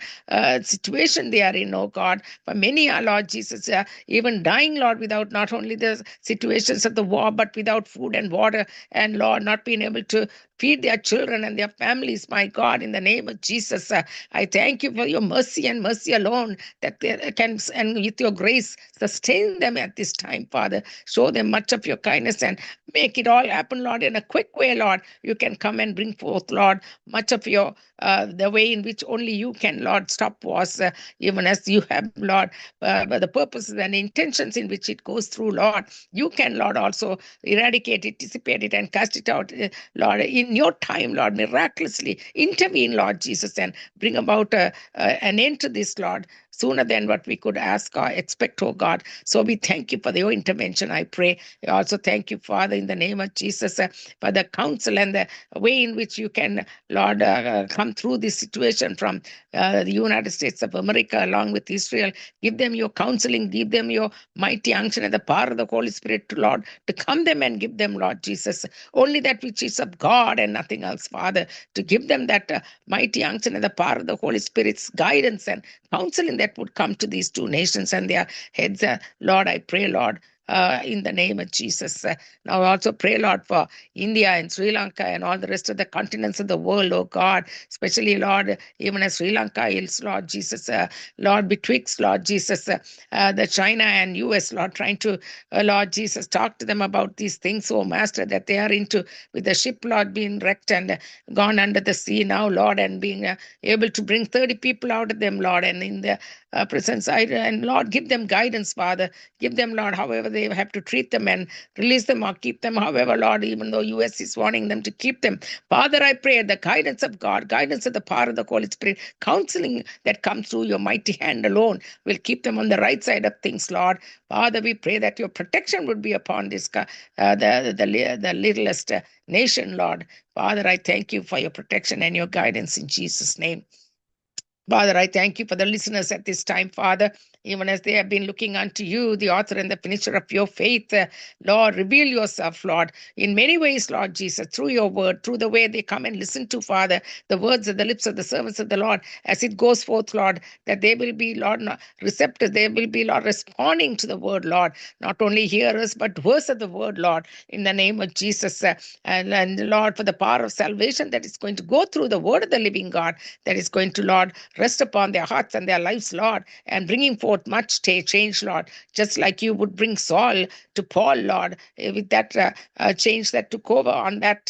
situation they are in, oh God. For many are, Lord Jesus, even dying, Lord, without not only the situations of the war, but without food and water, and Lord, not being able to feed their children and their families, my God, in the name of Jesus. I thank you for your mercy and mercy alone that they can, and with your grace, sustain them at this time, Father. Show them much of your kindness and make it all happen, Lord, in a quick way, Lord. You can come and bring forth, Lord, much of your, the way in which only you can, Lord, stop wars, even as you have, Lord, the purposes and intentions in which it goes through, Lord. You can, Lord, also eradicate it, dissipate it, and cast it out, Lord, in your time, Lord, miraculously intervene, Lord Jesus, and bring about an end to this, Lord, sooner than what we could ask or expect, oh God. So we thank you for your intervention, I pray. I also thank you, Father, in the name of Jesus, for the counsel and the way in which you can, Lord, come through this situation from the United States of America along with Israel. Give them your counseling, give them your mighty unction and the power of the Holy Spirit, Lord, to come them and give them, Lord Jesus, only that which is of God and nothing else, Father, to give them that mighty unction and the power of the Holy Spirit's guidance and counseling that would come to these 2 nations and their heads. Lord, I pray, Lord, in the name of Jesus. Now I also pray, Lord, for India and Sri Lanka and all the rest of the continents of the world, oh God, especially, Lord, even as Sri Lanka is, Lord Jesus, Lord, betwixt, Lord Jesus, the China and US, Lord, trying to, Lord Jesus, talk to them about these things, oh Master, that they are into, with the ship, Lord, being wrecked and gone under the sea now, Lord, and being able to bring 30 people out of them, Lord, and in the presence. And Lord, give them guidance, Father. Give them, Lord, however they have to treat them and release them or keep them, however, Lord, even though US is wanting them to keep them. Father, I pray the guidance of God, guidance of the power of the Holy Spirit, counseling that comes through your mighty hand alone will keep them on the right side of things, Lord. Father, we pray that your protection would be upon this the littlest nation, Lord. Father, I thank you for your protection and your guidance in Jesus' name. Father, I thank you for the listeners at this time, Father, even as they have been looking unto you, the author and the finisher of your faith. Lord, reveal yourself, Lord, in many ways, Lord Jesus, through your word, through the way they come and listen to, Father, the words of the lips of the servants of the Lord, as it goes forth, Lord, that they will be, Lord, receptive. They will be, Lord, responding to the word, Lord, not only hearers, but doers of the word, Lord, in the name of Jesus. And Lord, for the power of salvation that is going to go through the word of the living God, that is going to, Lord, rest upon their hearts and their lives, Lord, and bringing forth much change, Lord, just like you would bring Saul to Paul, Lord, with that change that took over on that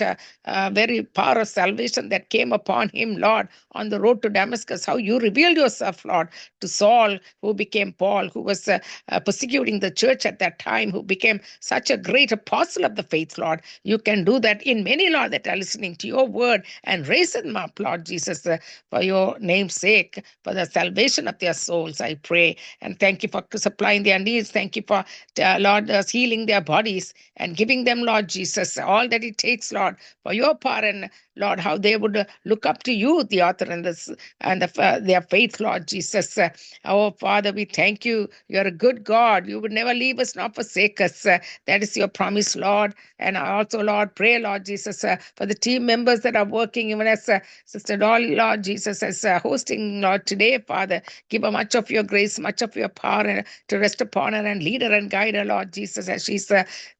very power of salvation that came upon him, Lord, on the road to Damascus, how you revealed yourself, Lord, to Saul, who became Paul, who was persecuting the church at that time, who became such a great apostle of the faith, Lord. You can do that in many, Lord, that are listening to your word and raise them up, Lord Jesus, for your name's sake, for the salvation of their souls, I pray. And thank you for supplying their needs. Thank you for, Lord, healing their bodies and giving them, Lord Jesus, all that it takes, Lord, for your power and, Lord, how they would look up to you, the author and their faith, Lord Jesus. Oh, Father, we thank you. You're a good God. You would never leave us nor forsake us. That is your promise, Lord. And I also, Lord, pray, Lord Jesus, for the team members that are working, even as Sister Dolly, Lord Jesus, as hosting, Lord, today, Father. Give her much of your grace, much of your power to rest upon her and lead her and guide her, Lord Jesus, as she's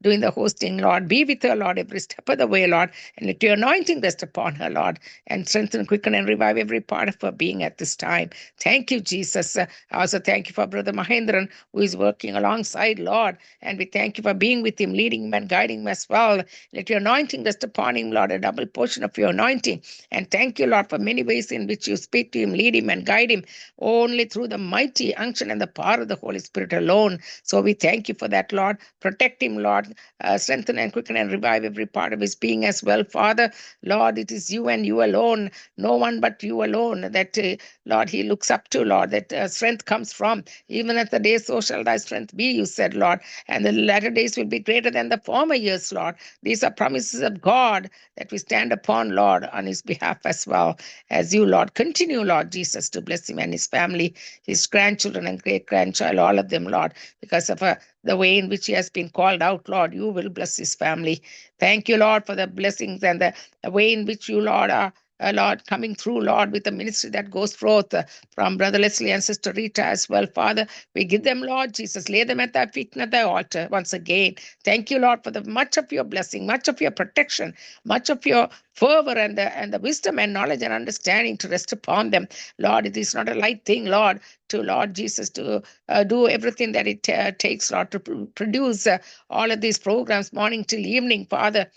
doing the hosting, Lord. Be with her, Lord, every step of the way, Lord, and let your anointing rest upon her, Lord, and strengthen, quicken, and revive every part of her being at this time. Thank you, Jesus. I also thank you for Brother Mahendran, who is working alongside, Lord, and we thank you for being with him, leading him and guiding him as well. Let your anointing rest upon him, Lord, a double portion of your anointing. And thank you, Lord, for many ways in which you speak to him, lead him, and guide him only through the mighty unction and the power of the Holy Spirit alone. So we thank you for that, Lord. Protect him, Lord. Strengthen and quicken and revive every part of his being as well, Father. Lord, it is you and you alone, no one but you alone, that, Lord, he looks up to, Lord, that strength comes from. Even as the days, so shall thy strength be, you said, Lord. And the latter days will be greater than the former years, Lord. These are promises of God that we stand upon, Lord, on his behalf as well. As you, Lord, continue, Lord Jesus, to bless him and his family, his grandchildren and great-grandchild, all of them, Lord, because of the way in which he has been called out, Lord. You will bless his family. Thank you, Lord, for the blessings and the way in which you, Lord, are Lord, coming through, Lord, with the ministry that goes forth from Brother Leslie and Sister Rita as well, Father. We give them, Lord Jesus, lay them at thy feet and at thy altar once again. Thank you, Lord, for the much of your blessing, much of your protection, much of your fervor and the wisdom and knowledge and understanding to rest upon them. Lord, it is not a light thing, Lord, to Lord Jesus to do everything that it takes, Lord, to produce all of these programs morning till evening, Father.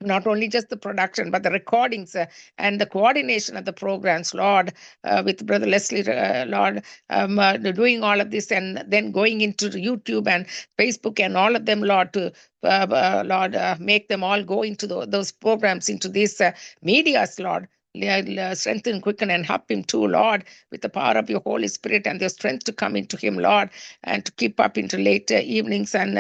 Not only just the production, but the recordings and the coordination of the programs, Lord, with Brother Leslie, Lord, doing all of this and then going into YouTube and Facebook and all of them, Lord, to Lord, make them all go into those programs, into these medias, Lord. Strengthen, quicken, and help him too, Lord, with the power of your Holy Spirit and the strength to come into him, Lord, and to keep up into late evenings and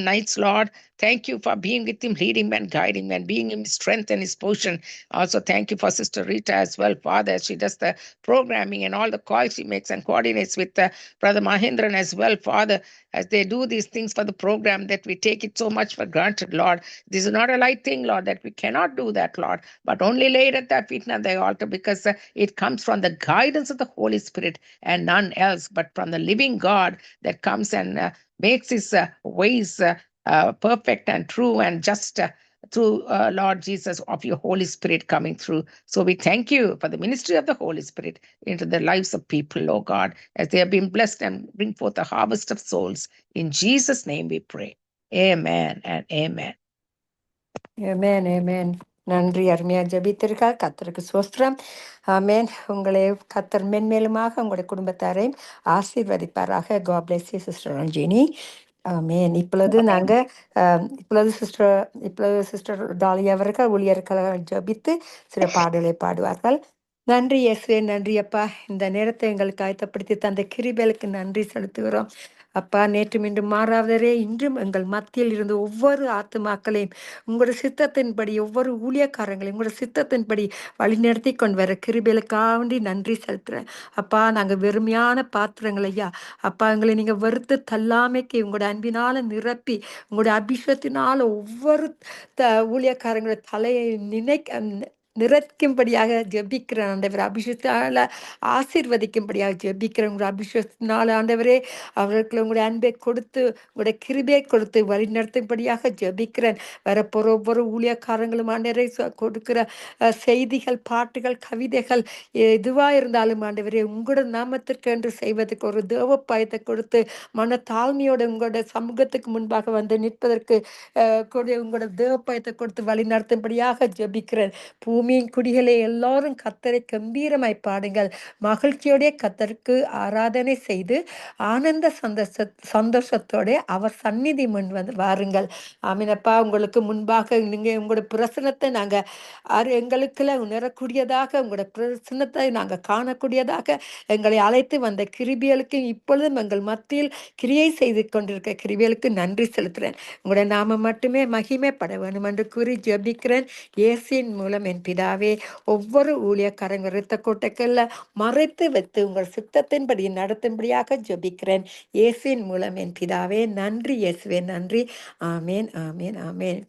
nights, Lord. Thank you for being with him, leading him and guiding him and being his strength and his portion. Also, thank you for Sister Rita as well, Father, as she does the programming and all the calls she makes and coordinates with Brother Mahendran as well, Father, as they do these things for the program that we take it so much for granted, Lord. This is not a light thing, Lord, that we cannot do that, Lord, but only lay it at thy feet and at thy altar, because it comes from the guidance of the Holy Spirit and none else, but from the living God that comes and makes his ways perfect and true and just through Lord Jesus of your Holy Spirit coming through. So we thank you for the ministry of the Holy Spirit into the lives of people, oh God, as they have been blessed and bring forth a harvest of souls. In Jesus' name we pray. Amen and amen. Amen, amen. நன்றி. அருமையா ஜெபித்திருக்கார். கர்த்தருக்கு ஸ்தோத்திரம். ஆமென். உங்களை கர்த்தர் மென்மேலுமாக உங்களுடைய குடும்பத்தாரையும் ஆசீர்வதிப்பாராக. God bless you sister Ranjini. Amen. இப்பொழுது சிஸ்டர் டாலி அவர்கள் ஊழியர்கள் ஜெபித்து சில பாடலை பாடுவார்கள். நன்றி இயேசுவே, நன்றி அப்பா. இந்த நேரத்தை எங்களுக்கு ஆயத்தப்படுத்தி தந்த கிருபைகளுக்கு நன்றி செலுத்துகிறோம். அப்பா, நேற்று மீண்டும் மாறாதவரே, இன்றும் எங்கள் மத்தியில் இருந்து ஒவ்வொரு ஆத்துமாக்களையும் உங்களோட சித்தத்தின்படி, ஒவ்வொரு ஊழியக்காரங்களையும் உங்களோட சித்தத்தின்படி வழிநடத்தி கொண்டு வர கிருபைகளுக்காண்டி நன்றி செலுத்துறேன். அப்பா, நாங்கள் வெறுமையான பாத்திரங்கள் ஐயா. அப்பா, எங்களை நீங்கள் வெறுத்து தள்ளாமைக்கு உங்களோட அன்பினால நிரப்பி உங்களோட அபிஷேகத்தினால ஒவ்வொரு ஊழியக்காரங்களோட தலையை நிறைக்கும்படியாக ஜெபிக்கிறேன் ஆண்டவர். அபிஷேகத்தால் ஆசீர்வதிக்கும்படியாக ஜெபிக்கிறேன். உங்களுடைய அபிஷேகத்தினால் ஆண்டவரே அவர்களுக்கு உங்களுடைய அன்பை கொடுத்து உங்களுடைய கிருபையை கொடுத்து வழிநடத்தும்படியாக ஜெபிக்கிறேன். வரப்போகிற ஒவ்வொரு ஊழியக்காரங்களும் ஆண்டவரே கொடுக்கிற செய்திகள், பாட்டுகள், கவிதைகள் எதுவாக இருந்தாலும் ஆண்டவரே உங்களோட நாமத்திற்கு என்று செய்வதற்கு ஒரு தேவ பயத்தை கொடுத்து மன தாழ்மையோட உங்களோட சமூகத்துக்கு முன்பாக வந்து நிற்பதற்கு உங்களோட தேவ பயத்தை கொடுத்து வழி நடத்தும்படியாக ஜெபிக்கிறேன். பூமியின் குடிகளை எல்லாரும் கர்த்தரை கம்பீரமாய் பாடுங்கள், மகிழ்ச்சியோடைய கர்த்தருக்கு ஆராதனை செய்து ஆனந்த சந்தோஷத்தோட அவர் சந்நிதி முன் வந்து வாருங்கள். ஆமீனப்பா. உங்களுக்கு முன்பாக நீங்கள் உங்களோட பிரசனத்தை நாங்கள் எங்களுக்குள்ள உணரக்கூடியதாக, உங்களோட பிரசனத்தை நாங்கள் காணக்கூடியதாக எங்களை அழைத்து வந்த கிருபியலுக்கு இப்பொழுதும் எங்கள் மத்தியில் கிரியை செய்து கொண்டிருக்க கிருபியலுக்கு நன்றி செலுத்துகிறேன். உங்களோட நாம மட்டுமே மகிமைப்பட வேண்டும் என்று கூறி ஜெபிக்கிறேன் இயேசுவின் மூலம் என் பிதாவே. ஒவ்வொரு ஊழியக்காரங்க இரத்த கோட்டைக்குள்ள மறைத்து வைத்து உங்கள் சித்தத்தின்படி நடத்தும்படியாக ஜெபிக்கிறேன் இயேசுவின் மூலம் என் பிதாவே. நன்றி இயேசுவே, நன்றி. ஆமேன், ஆமேன், ஆமேன்.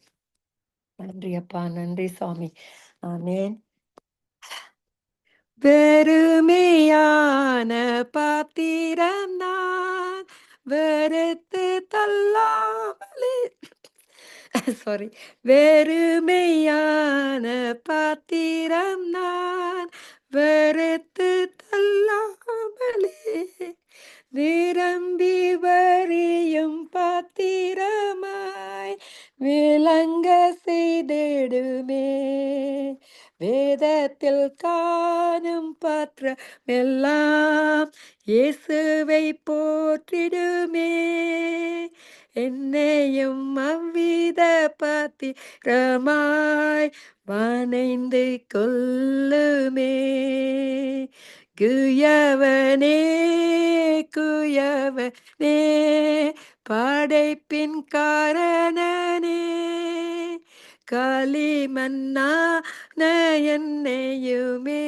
நன்றி அப்பா, நன்றி சுவாமி. ஆமேன். வெறுமையான பாத்திரம் நான் வெறுத்து தள்ளாமலே சாரி வெறுமையான பாத்திரம் நான் வெறுத்து தள்ளாமலே நிரம்பி வரியும் பாத்திரமாய் விளங்க செய்திடுமே. வேதத்தில் காணும் பாத்திரமெல்லாம் இயேசுவை போற்றிடுமே. என்னையும் அவ்வித பாத்திரமாய் வணைந்து கொள்ளுமே. குயவனே, குயவனே, படைப்பின் காரணனே, களிமண்ணான என்னையுமே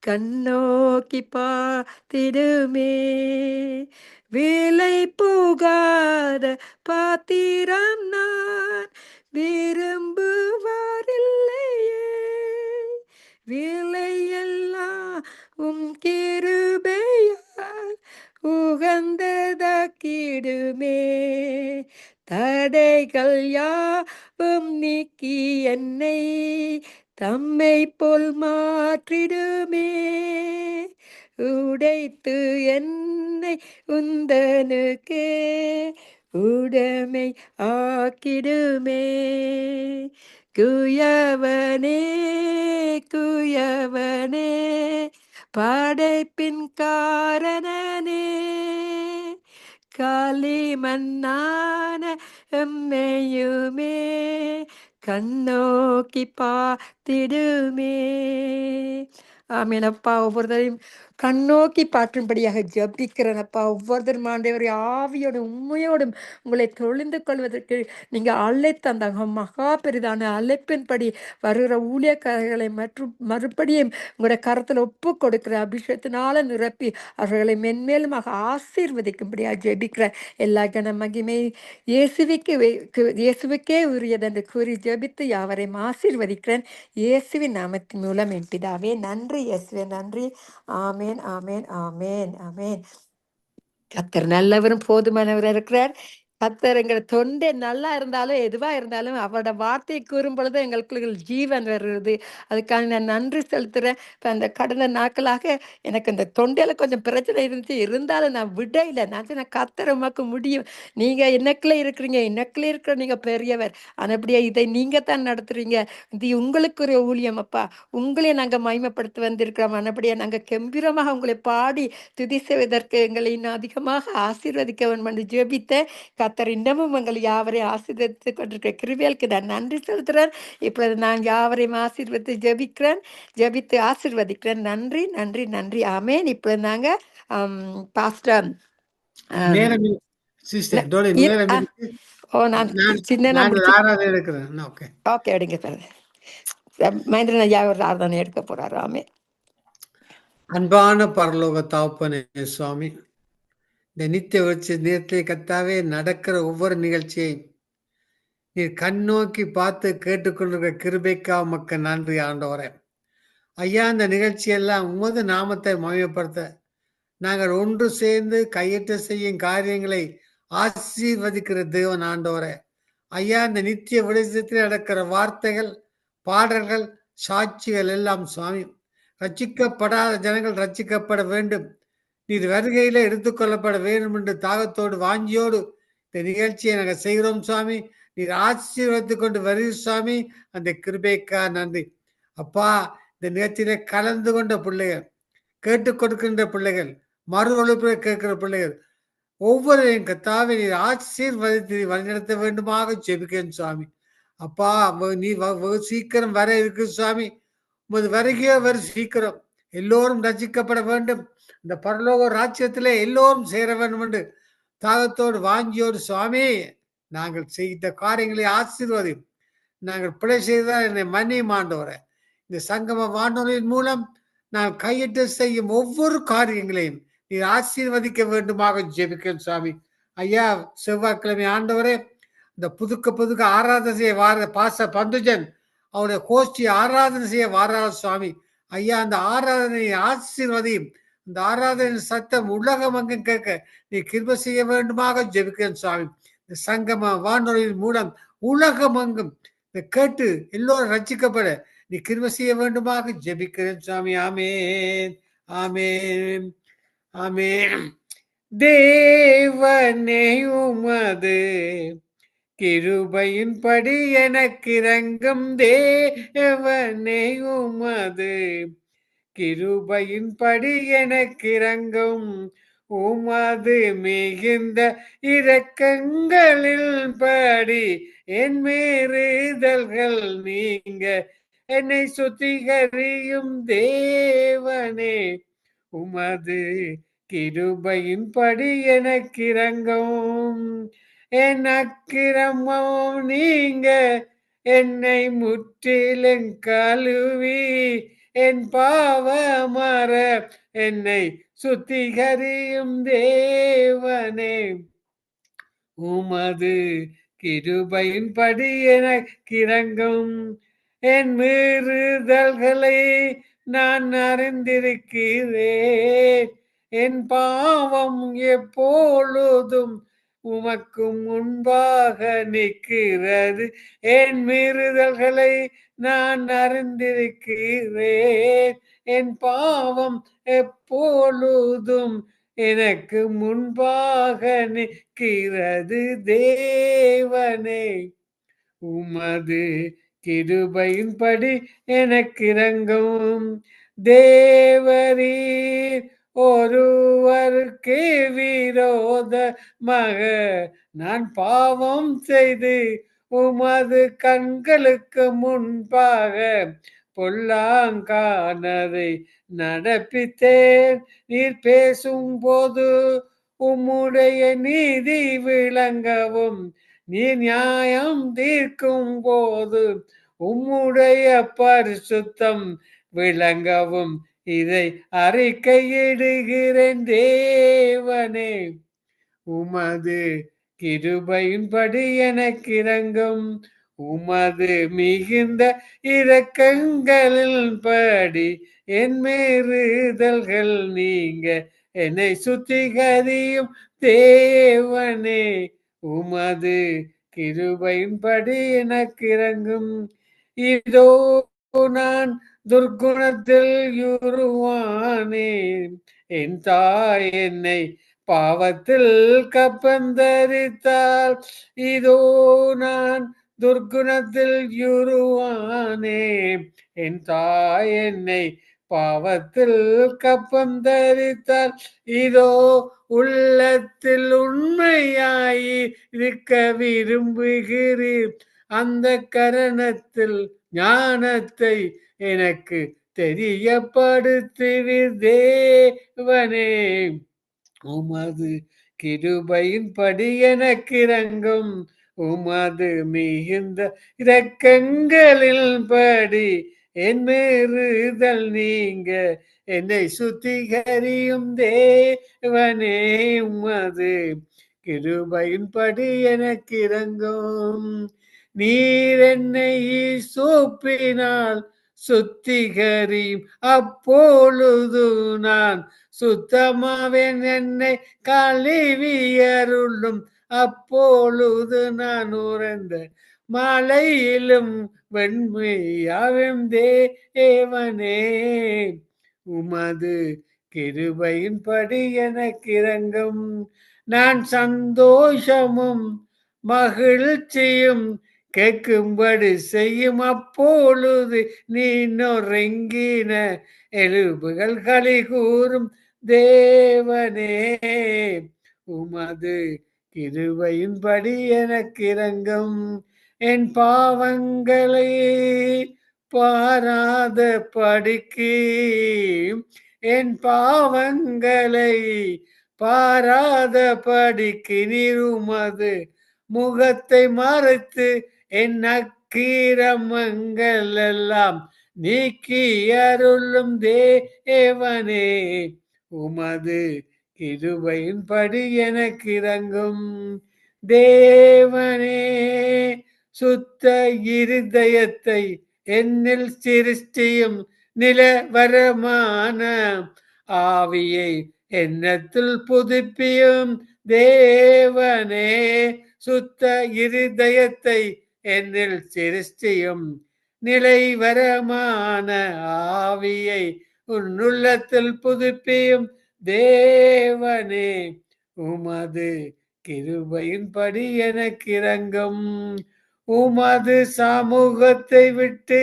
கண்ணோக்கி பார்த்திடுமே. விலை புகாத பாத்திரம் நான் விரும்புவாரில்லையே. விலையெல்லாம் கிருபையால் உகந்ததாக்கிடுமே. தடைகள் யாவும் நீக்கி என்னை தம்மை போல் மாற்றிடுமே. உடைத்து என்னை உந்தனுக்கே உடைமை ஆக்கிடுமே. குயவனே, குயவனே, படைப்பின் காரணனே, களிமண்ணான எம்மையுமே கண்ணோக்கி பார்த்திடுமே. ஆமீனப்பா. ஒவ்வொருத்தரையும் கண்ணோக்கி பார்க்கும்படியாக ஜபிக்கிறேனப்பா. ஒவ்வொருத்தரும் ஆண்டவரை ஆவியோடும் உண்மையோடும் உங்களை தொழிந்து கொள்வதற்கு நீங்கள் அழைத்த அந்த மகா பெரிதான அழைப்பின்படி வருகிற ஊழியக்காரர்களை மறுபடியும் உங்களுடைய கரத்தில் ஒப்பு கொடுக்கிற அபிஷேகத்தினால நிரப்பி அவர்களை மென்மேலுமாக ஆசீர்வதிக்கும்படியாக ஜெபிக்கிறேன். எல்லா கன மகிமை இயேசுவுக்கே உரியதென்று கூறி ஜெபித்து யாவரையும் ஆசீர்வதிக்கிறேன் இயேசுவின் நாமத்தின் மூலம் என் பிதாவே. நன்றி இயேசுவே, நன்றி. ஆமேன், ஆமேன், ஆமேன், ஆமேன். கர்த்தர் நல்லவரும் போதுமானவர் இருக்கிறார். கர்த்தர் எங்க தொண்டை நல்லா இருந்தாலும் எதுவா இருந்தாலும் அவரோட வார்த்தை கூறும் பொழுது எங்களுக்குள்ள ஜீவன் வருது. அதுக்காக நான் நன்றி செலுத்துறேன். இப்ப அந்த கடந்த நாட்களாக எனக்கு இந்த தொண்டையில கொஞ்சம் பிரச்சனை இருந்துச்சு. இருந்தாலும் நான் விடையில. நான் சொன்னேன், கர்த்தர் உமக்கு முடியும். நீங்க எனக்குள்ள இருக்கிறீங்க. எனக்குள்ள இருக்கிற நீங்க பெரியவர். ஆனபடியா இதை நீங்க தான் நடத்துறீங்க. இது உங்களுக்குரிய ஊழியம் அப்பா. உங்களை நாங்க மகிமைப்படுத்த வந்திருக்கிறோம். ஆனபடியா நாங்க கெம்பீரமாக உங்களை பாடி துதி செய்வதற்கு எங்களை இன்னும் அதிகமாக ஆசீர்வதிக்க வேண்டும் என்று ஜெபித்தேன். கர்த்தர் இன்னமும் எங்கள் யாவரையும் ஆசீர்வதித்துக் கொண்டிருக்கிற கிருபைகளுக்கு நான் நன்றி செலுத்துகிறேன். இப்பொழுது நான் யாவரையும் ஆசீர்வதித்து ஜெபிக்கிறேன். ஜெபித்து ஆசீர்வதிக்கிறேன். நன்றி, நன்றி, நன்றி. ஆமென். இப்பொழுது நாங்க பாஸ்டர் நேரம் சிஸ்டர் டோலி நேரம் இருக்கு. நான் நான் சின்ன நான் ஒரு ஆராதனை எடுக்கிறேன். ஓகே ஓகே எடுங்க சார். மகேந்திரன் ஐயா ஒரு ஆராதனை எடுக்க போறாரு. ஆமென். அன்பான பரலோக தாப்பனே சுவாமி, இந்த நித்திய வெளிச்ச நேரத்திலே கத்தாவே நடக்கிற ஒவ்வொரு நிகழ்ச்சியையும் நீர் கண்ணோக்கி பார்த்து கேட்டுக்கொண்டிருக்கிற கிருபைக்கா உமக்கு நன்றி ஆண்டவரே. ஐயா, இந்த நிகழ்ச்சியெல்லாம் உமது நாமத்தை மகிமைப்படுத்த நாங்கள் ஒன்று சேர்ந்து கையிட்டு செய்யும் காரியங்களை ஆசீர்வதிக்கிற தேவன் ஆண்டவரே. ஐயா, இந்த நித்திய வெளிச்சத்தில் நடக்கிற வார்த்தைகள், பாடல்கள், சாட்சிகள் எல்லாம் சுவாமி, ரட்சிக்கப்படாத ஜனங்கள் ரட்சிக்கப்பட வேண்டும், நீர் வருகையில எடுத்துக்கொள்ளப்பட வேண்டும் என்று தாகத்தோடு வாஞ்சியோடு இந்த நிகழ்ச்சியை நாங்கள் செய்கிறோம் சுவாமி. நீர் ஆசீர்வதித்துக் கொண்டு வருகிற சுவாமி. அந்த கிருபைக்கா நன்றி அப்பா. இந்த நிகழ்ச்சியில கலந்து கொண்ட பிள்ளைகள், கேட்டுக் கொடுக்கின்ற பிள்ளைகள், மறு ஒழுப்பை கேட்கிற பிள்ளைகள் ஒவ்வொருவரையும் கத்தாவை நீர் ஆசீர்வதித்து வழிநடத்த வேண்டுமாக ஜெபிக்கிறேன் சுவாமி. அப்பா, நீ சீக்கிரம் வர இருக்கு சுவாமி. உமது வருகையோ வர சீக்கிரம். எல்லோரும் ரசிக்கப்பட வேண்டும். இந்த பரலோக ராஜ்யத்திலே எல்லோரும் சேர வேண்டும் என்று தாகத்தோடு வாஞ்சியோடு சுவாமி, நாங்கள் செய்த காரியங்களை ஆசீர்வதி. நாங்கள் பிழை செய்தால் என்னை மன்னியும் ஆண்டவரே. இந்த சங்கம வானொலியின் மூலம் நான் கையிட்டு செய்யும் ஒவ்வொரு காரியங்களையும் நீர் ஆசீர்வதிக்க வேண்டுமாக ஜெபிக்கிறேன் சுவாமி. ஐயா, செவ்வாய்க்கிழமை ஆண்டவரே, இந்த புதுக்க ஆராதனை செய்ய வார பாச பந்துஜன் அவருடைய கோஷ்டி ஆராதனை செய்ய வாராத சுவாமி. ஐயா, அந்த ஆராதனை ஆசீர்வதியும். இந்த ஆராதனை சத்தம் உலகம் அங்கும் கேட்க நீ கிருபை செய்ய வேண்டுமாக ஜெபிக்கிறேன் சுவாமி. இந்த சங்கம வானொலியின் மூலம் உலகம் அங்கும் கேட்டு எல்லோரும் ரட்சிக்கப்பட நீ கிருபை செய்ய வேண்டுமாக ஜெபிக்கிறேன் சுவாமி. ஆமேன், ஆமேன், ஆமேன். தேவனே உமது கிருபையின்படி எனக்கு இறங்கும், தேவனே உமது கிருபையின்படி எனக்கு இறங்கும், உமது மிகுந்த இரக்கங்களில் படி என் மீறுதல்கள் நீங்க என்னை சுத்திகரியும் தேவனே, உமது கிருபையின்படி எனக்கு இறங்கும், என் அக்கிரமம் நீங்க என்னை முற்றிலும் கழுவி என் பாவமற என்னை சுத்திகரியும் தேவனே, உமது கிருபையின்படி எனக்கு இறங்கும், என் மீறுதல்களை நான் அறிந்திருக்கிறேன், என் பாவம் எப்பொழுதும் உமக்கு முன்பாக நிற்கிறது, என் மீறுதல்களை நான் அறிந்திருக்கிறேன், என் பாவம் எப்பொழுதும் எனக்கு முன்பாக நிற்கிறது தேவனே, உமது கிருபையின்படி எனக்கு இறங்கும், தேவரீர் ஒருவருக்கு விரோதமாக நான் பாவம் செய்து உமது கண்களுக்கு முன்பாக பொல்லாங்கானதை நடப்பித்தேன், நீர் பேசும் போது உம்முடைய நீதி விளங்கவும், நீ நியாயம் தீர்க்கும் போது உம்முடைய பரிசுத்தம் விளங்கவும் இதை அறிக்கையிடுகிறேன் தேவனே, உமது கிருபையின்படி எனக்கு இறங்கும், உமது மிகுந்த இரக்கங்களின் படி என் மீறுதல்கள் நீங்க என்னை சுத்திகரியும் தேவனே, உமது கிருபையின்படி எனக்கு இறங்கும். இதோ நான் துர்க்குணத்தில் யுருவானேன். என் தாய் என்னை பாவத்தில் கப்பந்தரித்தாள். இதோ நான் துர்க்குணத்தில் யுருவானேன். என் தாய் என்னை பாவத்தில் கப்பந்தரித்தாள். இதோ உள்ளத்தில் உண்மையாய் இருக்க விரும்புகிறீர். அந்த கரணத்தில் ஞானத்தை எனக்கு தெரியப்படுத்துவீர் தேவனே. உமது கிருபையின்படி எனக்கு இறங்கும். உமது மிகுந்த இரக்கங்களின்படி என் மீறுதல் நீங்க என்னை சுத்திகரியும் தேவனே. உமது கிருபையின்படி எனக்கு இறங்கும். நீர் என்னை சோப்பினால் சுத்திகரியும். அப்பொழுது நான் சுத்தமாவேன். என்னை கழுவியருளும். அப்பொழுது நான் உறைந்த மலையிலும் வெண்மையாவும் தேவனே. உமது கிருபையின்படி எனக்கு இறங்கும். நான் சந்தோஷமும் மகிழ்ச்சியும் கேட்கும்படி செய்யும். அப்பொழுது நீ நொறுங்கின எலும்புகள் களி கூறும் தேவனே. உமது கிருபையின்படி எனக்கு இறங்கும். என் பாவங்களை பாராத படிக்கு என் பாவங்களை பாராத படிக்கு நீர் உமது முகத்தை மறைத்து என் அக்கிரமங்கள் எல்லாம் நீக்கி அருளும் தேவனே. உமது கிருபையின்படி எனக்கு இறங்கும் தேவனே. சுத்த இருதயத்தை என்னில் சிருஷ்டியும். நிலவரமான ஆவியை என்னத்தில் புதுப்பியும் தேவனே. சுத்த இருதயத்தை என்னில் சிருஷ்டியும். நிலைவரமான ஆவியை உன்னுள்ளத்தில் புதுப்பியும் தேவனே. உமது கிருபையின்படி எனக்கு இறங்கும். உமது சமூகத்தை விட்டு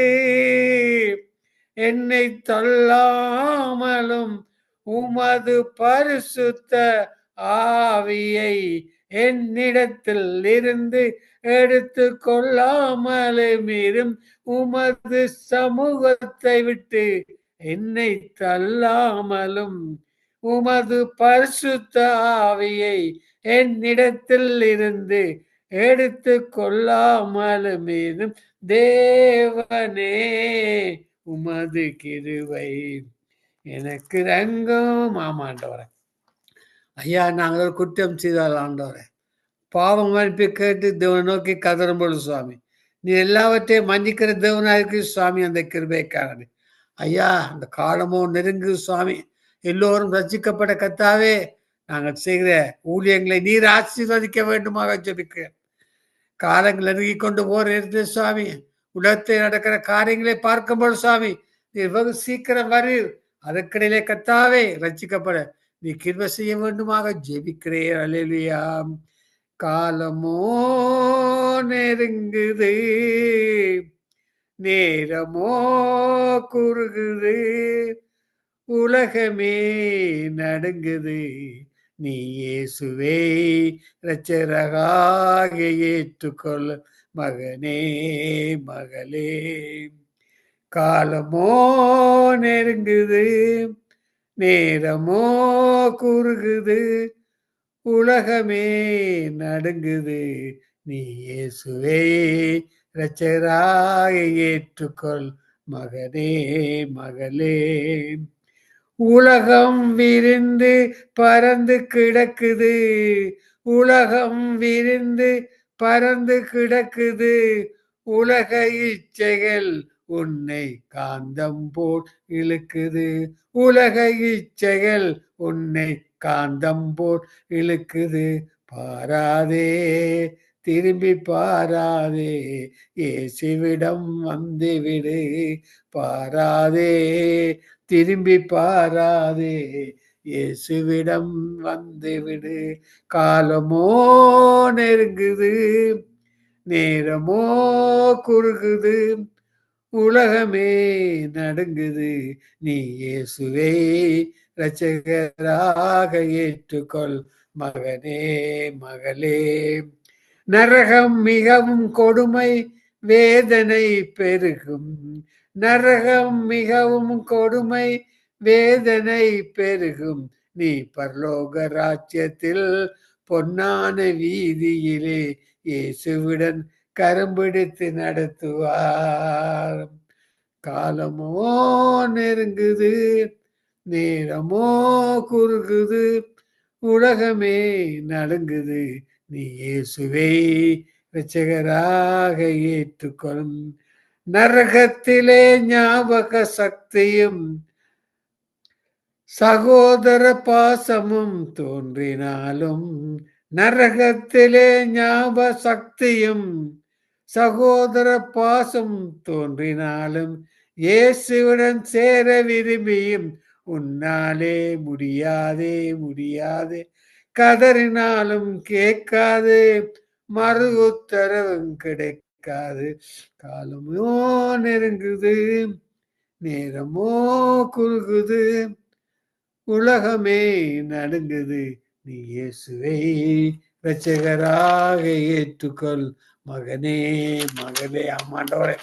என்னை தள்ளாமலும் உமது பரிசுத்த ஆவியை என்னிடத்தில் இருந்து எடுத்து கொள்ளாமலும் இரும். உமது சமூகத்தை விட்டு என்னை தள்ளாமலும் உமது பரிசுத்த ஆவியை என்னிடத்தில் இருந்து எடுத்து கொள்ளாமலும் இரும் தேவனே. உமது கிருபை எனக்கு இறங்கும். ஆமாண்டவரே. ஐயா, நாங்கள் ஒரு குற்றம் செய்தால் ஆண்டவரே, பாவம் மன்னிப்பு கேட்டு தேவனை நோக்கி கதறும்போது சுவாமி, நீ எல்லாவற்றையும் மன்னிக்கிற தேவனா இருக்கு சுவாமி. அந்த கிருபைக்காரன் ஐயா, அந்த காலமோ நெருங்கு சுவாமி. எல்லோரும் ரசிக்கப்பட்ட கத்தாவே, நாங்கள் செய்கிற ஊழியங்களை நீர் ஆசீர்வதிக்க வேண்டுமாக ஜெபிக்கிறேன். காலங்கள் நெருங்கி கொண்டு போற நேரத்தில் சுவாமி, உலகத்தில் நடக்கிற காரியங்களை பார்க்கும்போது சுவாமி, நீர் வெகு சீக்கிரம் வரீர். அதற்கிடையிலே கத்தாவே ரசிக்கப்பட நீ கிருபை செய்ய வேண்டுமாக ஜெபிக்கிறேன். அல்லேலூயா. காலமோ நெருங்குது, நேரமோ குறுகுது, உலகமே நடுங்குது. நீ இயேசுவே இரட்சகராக ஏற்றுக்கொள்ள மகனே மகளே. காலமோ நெருங்குது, நேரமோ குறுகுது, உலகமே நடுங்குது. நீ இயேசுவே இரட்சகராக ஏற்றுக்கொள் மகனே மகளே. உலகம் விரிந்து பறந்து கிடக்குது, உலகம் விரிந்து பறந்து கிடக்குது. உலக இச்சைகள் உன்னை காந்தம் போல் இழுக்குது. உலக இச்சைகள் உன்னை காந்தம் போல் இழுக்குது. பாராதே, திரும்பி பாராதே, இயேசுவிடம் வந்துவிடு. பாராதே, திரும்பி பாராதே, இயேசுவிடம் வந்துவிடு. காலமோ நெருங்குது, நேரமோ குறுகுது, உலகமே நடுங்குது. நீ இயேசுவை இரட்சகராக ஏற்றுக்கொள் மகனே, மகளே. நரகம் மிகவும் கொடுமை, வேதனை பெருகும். நரகம் மிகவும் கொடுமை, வேதனை பெருகும். நீ பரலோக ராஜ்யத்தில் பொன்னான வீதியிலே இயேசுவுடன் கரம்பிடித்து நடத்துவார். காலமோ நெருங்குது, நேரமோ குறுகுது, உலகமே நடுங்குது. நீ இயேசுவை இரட்சகராக ஏற்றுக்கொள். நரகத்திலே ஞாபக சக்தியும் சகோதர பாசமும் தோன்றினாலும், நரகத்திலே ஞாபக சக்தியும் சகோதர பாசம் தோன்றினாலும், இயேசுவுடன் சேர விரும்பியும் உன்னாலே முடியாதே, முடியாதே. கதறினாலும் கேட்காது, மறு உத்தரவும் கிடைக்காது. காலமோ நெருங்குது, நேரமோ குறுகுது, உலகமே நடுங்குது. நீ இயேசுவை இரட்சகராக ஏற்றுக்கொள் மகனே, மகளே. ஆமாண்டவரே,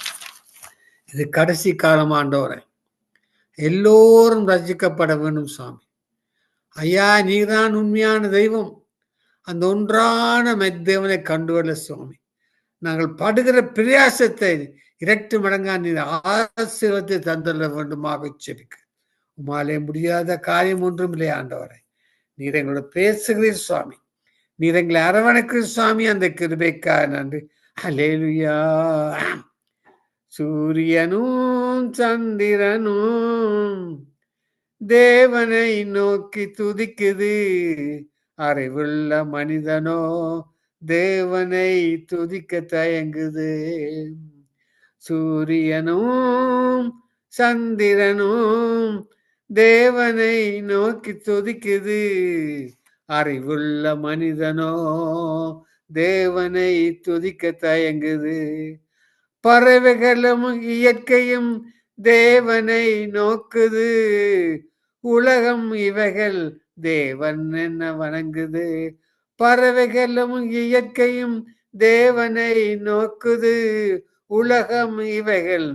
இது கடைசி காலம் ஆண்டவரே. எல்லோரும் ரட்சிக்கப்பட வேண்டும் சுவாமி. ஐயா, நீதான் உண்மையான தெய்வம். அந்த ஒன்றான மெத்தேவனை கண்டுகொள்ள சுவாமி. நாங்கள் படுகிற பிரயாசத்தை இரட்டு மடங்கா நீர் ஆசீர்வாதத்தை தந்துள்ள வேண்டுமாக செபிக்க. உமாலே முடியாத காரியம் ஒன்றும் இல்லை ஆண்டவரை. நீர் எங்களோட பேசுகிறீர் சுவாமி. நீர் எங்களை அரவணைக்கிறீர் சுவாமி. அந்த கிருபைக்காக நன்றி. அல்லேலூயா. சூரியனும் சந்திரனும் தேவனை நோக்கி துதிக்குது. அறிவுள்ள மனிதனோ தேவனை துதிக்க தயங்குது. சூரியனும் சந்திரனும் தேவனை நோக்கி துதிக்குது. அறிவுள்ள மனிதனோ தேவனை துதிக்க தயங்குது. பறவைகளும் இயற்கையும் தேவனை நோக்குது. உலகம் இவைகள் தேவன் என்ன வணங்குது. பறவைகளும் இயற்கையும் தேவனை நோக்குது. உலகம் இவைகள்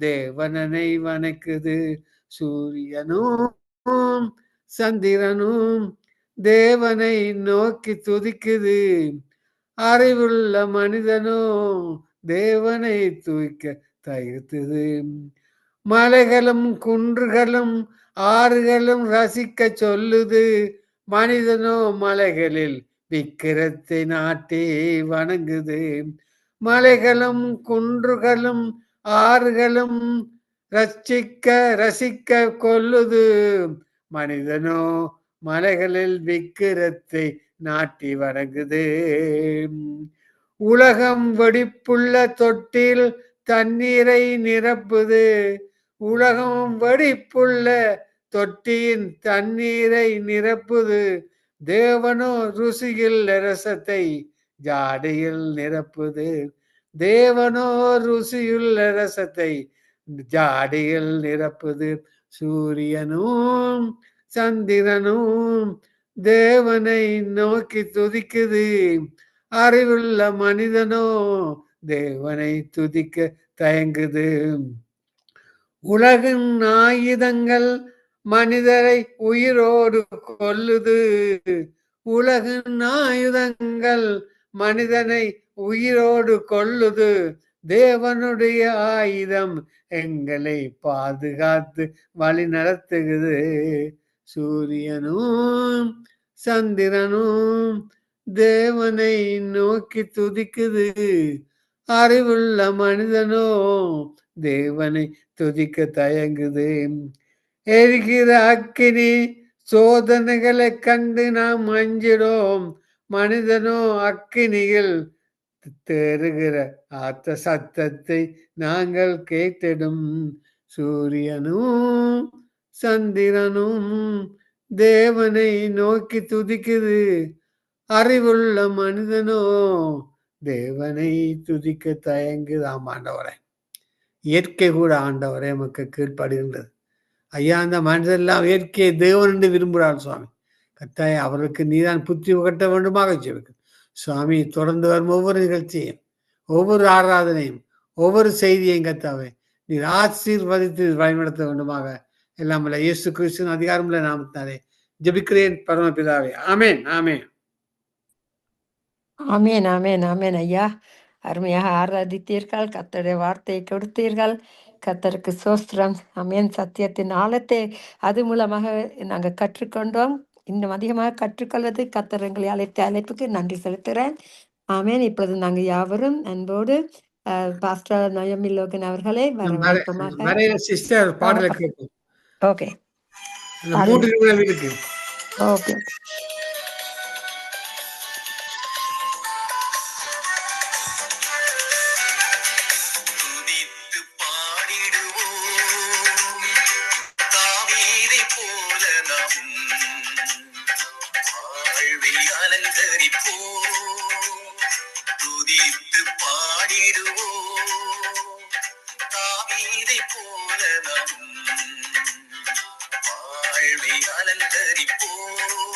தேவனை வணங்குது. சூரியனும் சந்திரனும் தேவனை நோக்கி துதிக்குது. அறிவுள்ள மனிதனோ தேவனை தூக்க தயங்குது. மலைகளும் குன்றுகளும் ஆறுகளும் ரசிக்க சொல்லுது. மனிதனோ மலைகளில் விக்கிரத்தை நாட்டி வணங்குது. மலைகளும் குன்றுகளும் ஆறுகளும் ரசிக்க கொல்லுது. மனிதனோ மலைகளில் விக்கிரத்தை நாட்டி வணங்குது. உலகம் வெடிப்புள்ள தொட்டில் தண்ணீரை நிரப்புது. உலகம் வெடிப்புள்ள தொட்டியின் தண்ணீரை நிரப்புது. தேவனோ ருசியில் ரசத்தை ஜாடியில் நிரப்புது. தேவனோ ருசியுள்ள ரசத்தை ஜாடியில் நிரப்புது. சூரியனும் சந்திரனும் தேவனை நோக்கி துதிக்குது. அறிவுள்ள மனிதனோ தேவனை துதிக்க தயங்குது. உலகின் ஆயுதங்கள் மனிதரை உயிரோடு கொல்லுது. உலகின் ஆயுதங்கள் மனிதனை உயிரோடு கொல்லுது. தேவனுடைய ஆயுதம் எங்களை பாதுகாத்து வழி நடத்துகிறது. சூரியனும் சந்திரனும் தேவனை நோக்கி துதிக்குது. அறிவுள்ள மனிதனோ தேவனை துதிக்க தயங்குது. எரிகிற அக்கினி சோதனைகளை கண்டு நாம் அஞ்சிடோம். மனிதனோ அக்கினியில் தேறுகிற ஆத்த சத்தத்தை நாங்கள் கேட்டிடும். சூரியனும் சந்திரனும் தேவனை நோக்கி துதிக்குது. அறிவுள்ள மனிதனோ தேவனை துதிக்க தயங்குதாம். ஆண்டவரே, இயற்கை கூட ஆண்டவரே நமக்கு கீழ்ப்படுகின்றது. ஐயா, அந்த மனிதெல்லாம் இயற்கையை தேவன் என்று விரும்புகிறார் சுவாமி. கட்டாய அவர்களுக்கு நீதான் புத்தி கட்ட வேண்டுமாக செய்வது சுவாமி. தொடர்ந்து வரும் ஒவ்வொரு நிகழ்ச்சியும், ஒவ்வொரு ஆராதனையும், ஒவ்வொரு செய்தியையும் கத்தாவே நீர் ஆசீர்வதித்து பயன்படுத்த வேண்டுமாக எல்லாம் இயேசு கிறிஸ்துவின் அதிகாரமுள்ள நாமத்தினாலே ஜெபிக்கிறேன் பரமபிதாவே. ஆமேன், ஆமேன். ஆமேன், ஆமேன், ஆமேன். ஐயா, அருமையாக ஆராதித்தீர்கள், கர்த்தருடைய வார்த்தையை கொடுத்தீர்கள். கர்த்தருக்கு சோஸ்திரம். ஆமேன். சத்தியத்தின் ஆழத்தை அது மூலமாக நாங்கள் கற்றுக்கொண்டோம். இன்னும் அதிகமாக கற்றுக்கொள்வது கர்த்தர் எங்களை அழைத்த அழைப்புக்கு நன்றி செலுத்துகிறேன். ஆமேன். இப்பொழுது நாங்கள் யாவரும் அன்போடு பாஸ்டர் நயமி லோகன் அவர்களை வரவேற்போமாக. சிஸ்டர் பாடலை கேட்போம். ஓகே, 3 நிமிடம் இருக்கு. ஓகே. அலங்கரிப்போ